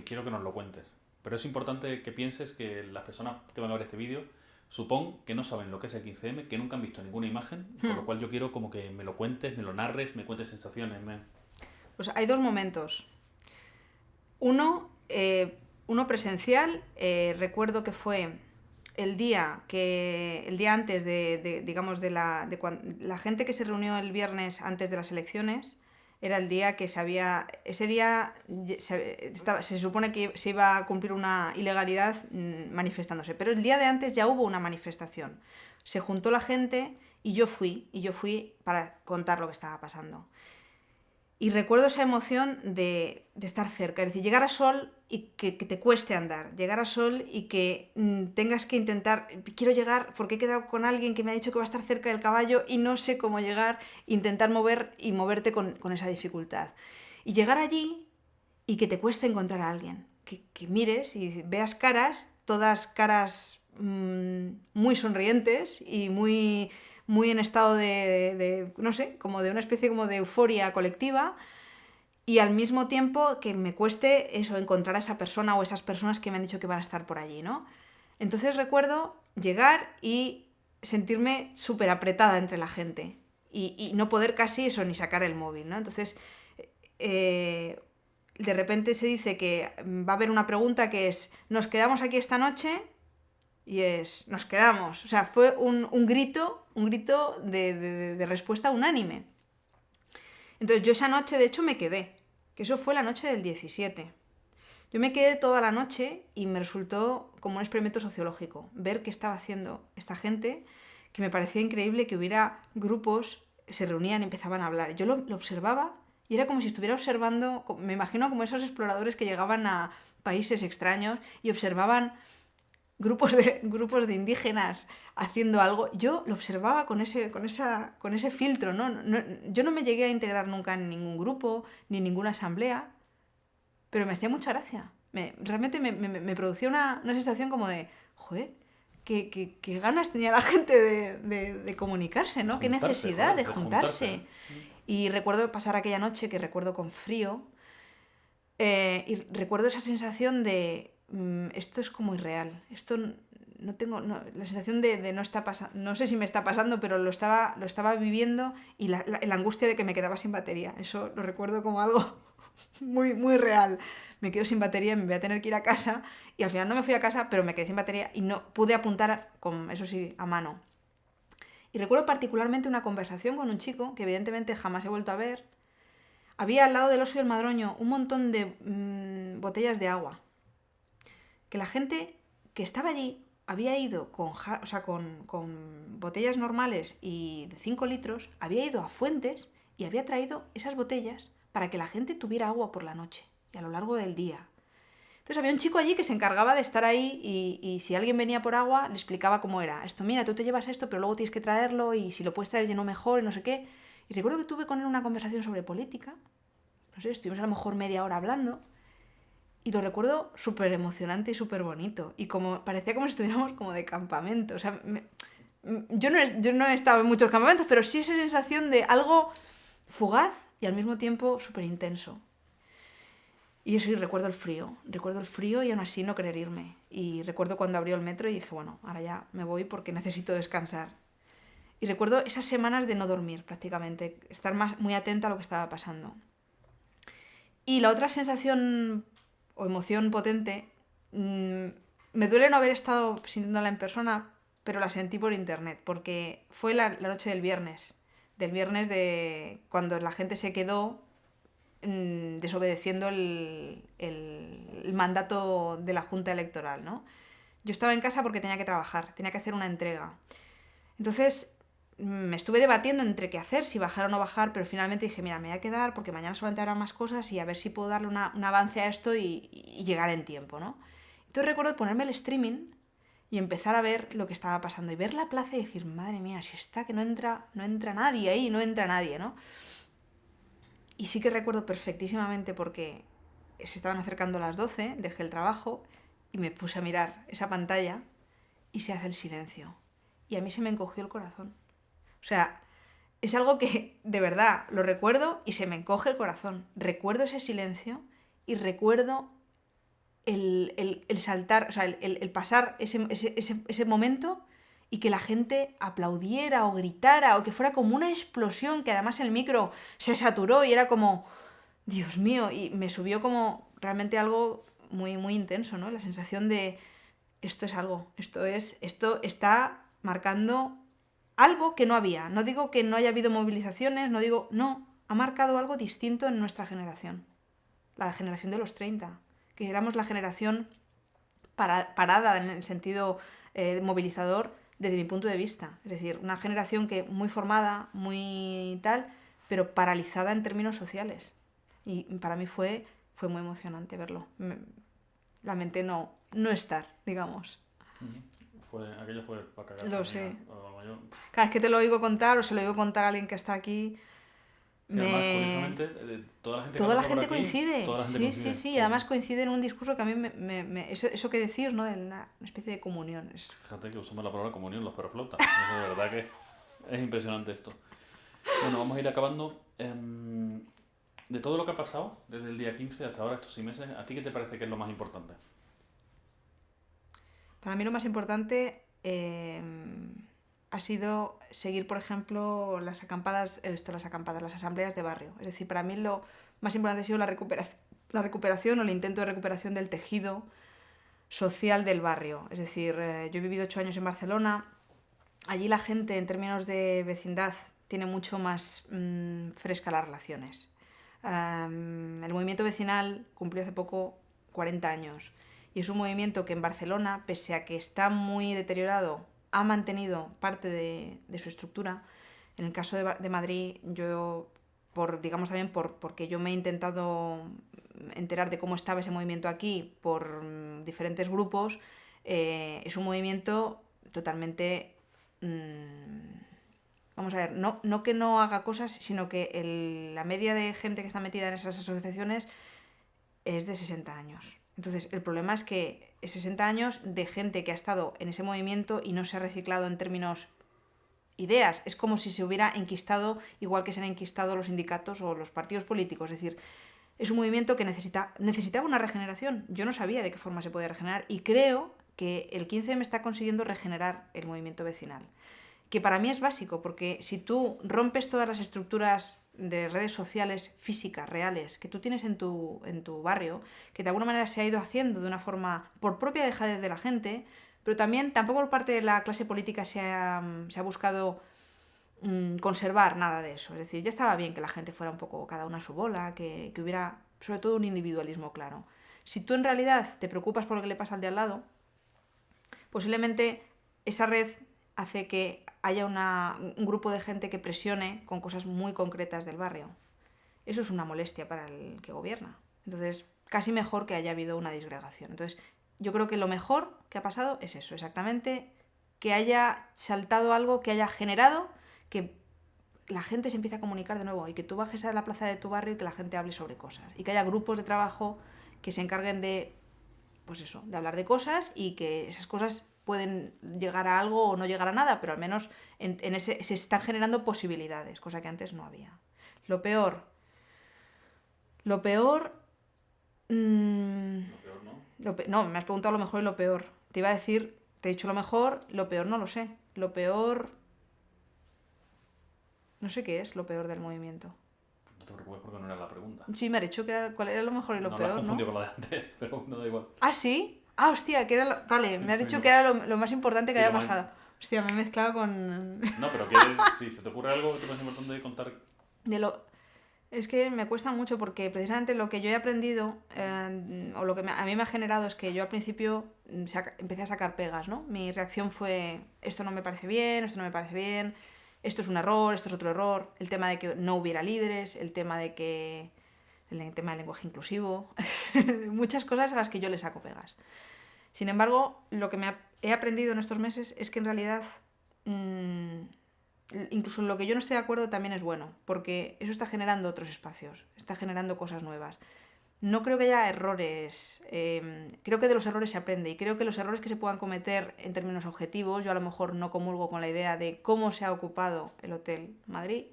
Quiero que nos lo cuentes. Pero es importante que pienses que las personas que van a ver este vídeo supón que no saben lo que es el 15M, que nunca han visto ninguna imagen, por lo cual yo quiero como que me lo cuentes, me lo narres, me cuentes sensaciones. Pues hay dos momentos. Uno presencial, recuerdo que fue el día antes de la gente que se reunió el viernes antes de las elecciones. Era el día que ese día se supone que se iba a cumplir una ilegalidad manifestándose, pero el día de antes ya hubo una manifestación. Se juntó la gente y yo fui para contar lo que estaba pasando. Y recuerdo esa emoción de estar cerca, es decir, llegar a Sol y que te cueste andar, llegar a Sol y que tengas que intentar, quiero llegar porque he quedado con alguien que me ha dicho que va a estar cerca del caballo y no sé cómo llegar, intentar moverte con esa dificultad. Y llegar allí y que te cueste encontrar a alguien, que mires y veas caras, todas caras muy sonrientes y muy, muy en estado no sé, como de una especie como de euforia colectiva, y al mismo tiempo que me cueste eso, encontrar a esa persona o esas personas que me han dicho que van a estar por allí, ¿no? Entonces recuerdo llegar y sentirme súper apretada entre la gente y no poder casi eso, ni sacar el móvil, ¿no? Entonces, de repente se dice que va a haber una pregunta que es: ¿nos quedamos aquí esta noche? Y es: nos quedamos. O sea, fue un grito de respuesta unánime. Entonces yo esa noche, de hecho, me quedé, que eso fue la noche del 17. Yo me quedé toda la noche y me resultó como un experimento sociológico, ver qué estaba haciendo esta gente, que me parecía increíble que hubiera grupos, se reunían y empezaban a hablar. Yo lo observaba y era como si estuviera observando, me imagino como esos exploradores que llegaban a países extraños y observaban grupos de indígenas haciendo algo. Yo lo observaba con ese filtro, ¿no? Yo no me llegué a integrar nunca en ningún grupo, ni en ninguna asamblea, pero me hacía mucha gracia. Realmente me producía una sensación como de: joder, qué ganas tenía la gente de comunicarse, ¿no? Qué necesidad, joder, de juntarse. Y recuerdo pasar aquella noche, que recuerdo con frío, y recuerdo esa sensación de: esto es como irreal, esto no tengo, la sensación de no está pasando, no sé si me está pasando, pero lo estaba viviendo, y la angustia de que me quedaba sin batería. Eso lo recuerdo como algo muy, muy real. Me quedo sin batería, me voy a tener que ir a casa, y al final no me fui a casa, pero me quedé sin batería y no pude apuntar, eso sí, a mano. Y recuerdo particularmente una conversación con un chico que evidentemente jamás he vuelto a ver. Había al lado del Oso y el Madroño un montón de botellas de agua, que la gente que estaba allí había ido con botellas normales y de 5 litros, había ido a fuentes y había traído esas botellas para que la gente tuviera agua por la noche y a lo largo del día. Entonces había un chico allí que se encargaba de estar ahí, y si alguien venía por agua le explicaba cómo era. Esto, mira, tú te llevas esto, pero luego tienes que traerlo, y si lo puedes traer lleno mejor, y no sé qué. Y recuerdo que tuve con él una conversación sobre política. No sé, estuvimos a lo mejor media hora hablando. Y lo recuerdo súper emocionante y súper bonito. Y parecía como si estuviéramos como de campamento. O sea, yo no he estado en muchos campamentos, pero sí esa sensación de algo fugaz y al mismo tiempo súper intenso. Y eso, y recuerdo el frío y aún así no querer irme. Y recuerdo cuando abrió el metro y dije: bueno, ahora ya me voy porque necesito descansar. Y recuerdo esas semanas de no dormir prácticamente, estar muy atenta a lo que estaba pasando. Y la otra sensación o emoción potente, me duele no haber estado sintiéndola en persona, pero la sentí por internet, porque fue la noche del viernes de cuando la gente se quedó desobedeciendo el mandato de la Junta Electoral, ¿no? Yo estaba en casa porque tenía que trabajar, tenía que hacer una entrega. Entonces me estuve debatiendo entre qué hacer, si bajar o no bajar, pero finalmente dije: mira, me voy a quedar porque mañana solamente habrá más cosas, y a ver si puedo darle un avance a esto y llegar en tiempo, ¿no? Entonces recuerdo ponerme el streaming y empezar a ver lo que estaba pasando y ver la plaza y decir: madre mía, si está que no entra nadie ahí, no entra nadie, ¿no? Y sí que recuerdo perfectísimamente porque se estaban acercando las 12, dejé el trabajo y me puse a mirar esa pantalla y se hace el silencio. Y a mí se me encogió el corazón. O sea, es algo que de verdad lo recuerdo y se me encoge el corazón. Recuerdo ese silencio y recuerdo el saltar, o sea, el pasar ese momento, y que la gente aplaudiera o gritara o que fuera como una explosión, que además el micro se saturó y era como: Dios mío, y me subió como realmente algo muy, muy intenso, ¿no? La sensación de: esto es algo, esto está marcando algo que no había. No digo que no haya habido movilizaciones, no, ha marcado algo distinto en nuestra generación, la generación de los 30, que éramos la generación parada en el sentido movilizador desde mi punto de vista. Es decir, una generación que muy formada, muy tal, pero paralizada en términos sociales. Y para mí fue muy emocionante verlo. Lamenté no estar, digamos. Aquello fue para cagarse. Lo sé. Yo, Cada vez que te lo oigo contar o se lo oigo contar a alguien que está aquí, Sí, además, Me... curiosamente, toda la gente que ha Toda la pasado por gente aquí, coincide, toda la gente sí, sí, coincide. sí, y Sí, sí. además coincide en un discurso que a mí eso que decís, ¿no? De una especie de comunión. Fíjate que usamos la palabra comunión, los perroflautas. Eso de verdad que es impresionante esto. Bueno, vamos a ir acabando. De todo lo que ha pasado desde el día 15 hasta ahora, estos 6 meses, ¿a ti qué te parece que es lo más importante? Para mí lo más importante ha sido seguir, por ejemplo, las asambleas de barrio. Es decir, para mí lo más importante ha sido la recuperación o el intento de recuperación del tejido social del barrio. Es decir, yo he vivido 8 años en Barcelona. Allí la gente, en términos de vecindad, tiene mucho más fresca las relaciones. El movimiento vecinal cumplió hace poco 40 años y es un movimiento que en Barcelona, pese a que está muy deteriorado, ha mantenido parte de su estructura. En el caso de Madrid, yo, porque yo me he intentado enterar de cómo estaba ese movimiento aquí por diferentes grupos, es un movimiento totalmente... Vamos a ver, no que no haga cosas, sino que la media de gente que está metida en esas asociaciones es de 60 años. Entonces, el problema es que es 60 años de gente que ha estado en ese movimiento y no se ha reciclado en términos ideas. Es como si se hubiera enquistado, igual que se han enquistado los sindicatos o los partidos políticos. Es decir, es un movimiento que necesitaba una regeneración. Yo no sabía de qué forma se podía regenerar y creo que el 15M está consiguiendo regenerar el movimiento vecinal. Que para mí es básico, porque si tú rompes todas las estructuras de redes sociales físicas, reales, que tú tienes en tu barrio, que de alguna manera se ha ido haciendo de una forma por propia dejadez de la gente, pero también tampoco por parte de la clase política se ha buscado conservar nada de eso. Es decir, ya estaba bien que la gente fuera un poco cada una a su bola, que hubiera sobre todo un individualismo claro. Si tú en realidad te preocupas por lo que le pasa al de al lado, posiblemente esa red hace que haya un grupo de gente que presione con cosas muy concretas del barrio. Eso es una molestia para el que gobierna. Entonces, casi mejor que haya habido una disgregación. Entonces, yo creo que lo mejor que ha pasado es eso, exactamente, que haya saltado algo, que haya generado que la gente se empiece a comunicar de nuevo y que tú bajes a la plaza de tu barrio y que la gente hable sobre cosas. Y que haya grupos de trabajo que se encarguen de, pues eso, de hablar de cosas y que esas cosas pueden llegar a algo o no llegar a nada, pero al menos en ese se están generando posibilidades, cosa que antes no había. Lo peor. Lo peor. Lo peor, ¿no? No, me has preguntado lo mejor y lo peor. Te iba a decir, te he dicho lo mejor, lo peor no lo sé. Lo peor. No sé qué es lo peor del movimiento. No te preocupes porque no era la pregunta. Sí, me ha dicho que cuál era lo mejor y lo No la has peor, ¿no? confundido con la de antes, pero no da igual. Ah, sí. Ah, hostia, que era vale, me ha dicho que era lo más importante que Sí, había lo más... pasado. Hostia, me he mezclado con. No, pero si se te ocurre algo que te parece importante contar... de lo. Es que me cuesta mucho porque precisamente lo que yo he aprendido, o lo que a mí me ha generado es que yo al principio empecé a sacar pegas, ¿no? Mi reacción fue, esto no me parece bien, esto no me parece bien, esto es un error, esto es otro error, el tema de que no hubiera líderes, el tema del lenguaje inclusivo, muchas cosas a las que yo le saco pegas. Sin embargo, lo que he aprendido en estos meses es que en realidad... incluso en lo que yo no estoy de acuerdo también es bueno, porque eso está generando otros espacios, está generando cosas nuevas. No creo que haya errores, creo que de los errores se aprende y creo que los errores que se puedan cometer en términos objetivos, yo a lo mejor no comulgo con la idea de cómo se ha ocupado el Hotel Madrid.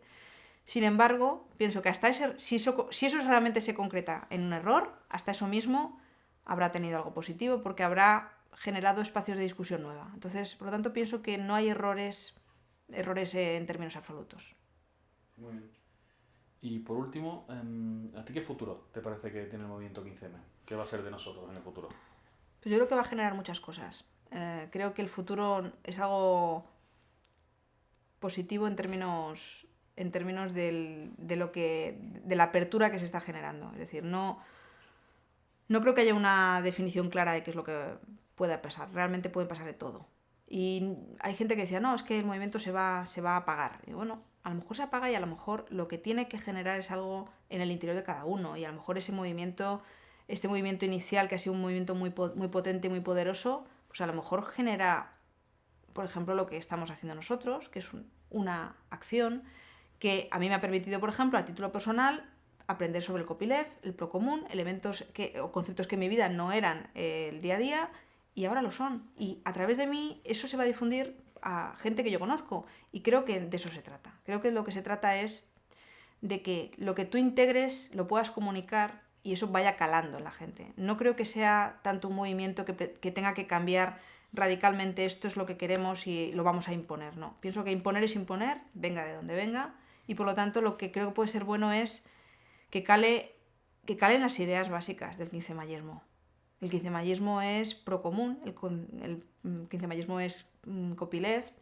Sin embargo, pienso que hasta si eso realmente se concreta en un error, hasta eso mismo habrá tenido algo positivo porque habrá generado espacios de discusión nueva. Entonces, por lo tanto, pienso que no hay errores en términos absolutos. Muy bien. Y por último, ¿a ti qué futuro te parece que tiene el movimiento 15M? ¿Qué va a ser de nosotros en el futuro? Pues yo creo que va a generar muchas cosas. Creo que el futuro es algo positivo en términos de la apertura que se está generando. Es decir, no creo que haya una definición clara de qué es lo que pueda pasar. Realmente puede pasar de todo. Y hay gente que decía, no, es que el movimiento se va a apagar. Y bueno, a lo mejor se apaga y a lo mejor lo que tiene que generar es algo en el interior de cada uno. Y a lo mejor este movimiento inicial, que ha sido un movimiento muy potente y muy poderoso, pues a lo mejor genera, por ejemplo, lo que estamos haciendo nosotros, que es una acción que a mí me ha permitido, por ejemplo, a título personal, aprender sobre el copyleft, el procomún, elementos o conceptos que en mi vida no eran el día a día y ahora lo son. Y a través de mí eso se va a difundir a gente que yo conozco y creo que de eso se trata. Creo que lo que se trata es de que lo que tú integres lo puedas comunicar y eso vaya calando en la gente. No creo que sea tanto un movimiento que tenga que cambiar radicalmente esto es lo que queremos y lo vamos a imponer, no. Pienso que imponer es imponer, venga de donde venga, y por lo tanto lo que creo que puede ser bueno es que calen las ideas básicas del quincemayismo. El quincemayismo es procomún, el quincemayismo es copyleft,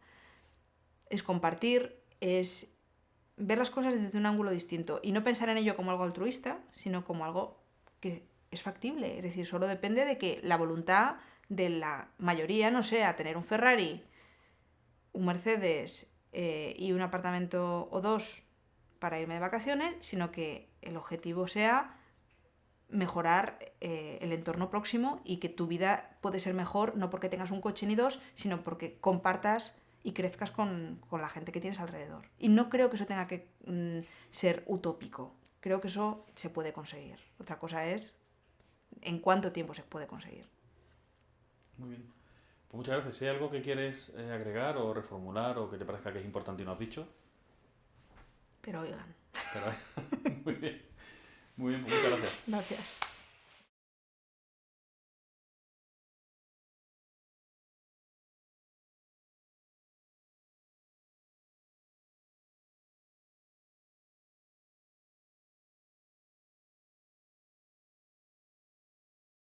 es compartir, es ver las cosas desde un ángulo distinto y no pensar en ello como algo altruista, sino como algo que es factible. Es decir, solo depende de que la voluntad de la mayoría no sea tener un Ferrari, un Mercedes y un apartamento o dos para irme de vacaciones, sino que el objetivo sea mejorar el entorno próximo y que tu vida puede ser mejor no porque tengas un coche ni dos, sino porque compartas y crezcas con la gente que tienes alrededor. Y no creo que eso tenga que ser utópico. Creo que eso se puede conseguir. Otra cosa es en cuánto tiempo se puede conseguir. Muy bien. Pues muchas gracias. Si hay algo que quieres agregar o reformular o que te parezca que es importante y no has dicho. Pero oigan. Pero, muy bien. Muy bien, pues muchas gracias. Gracias.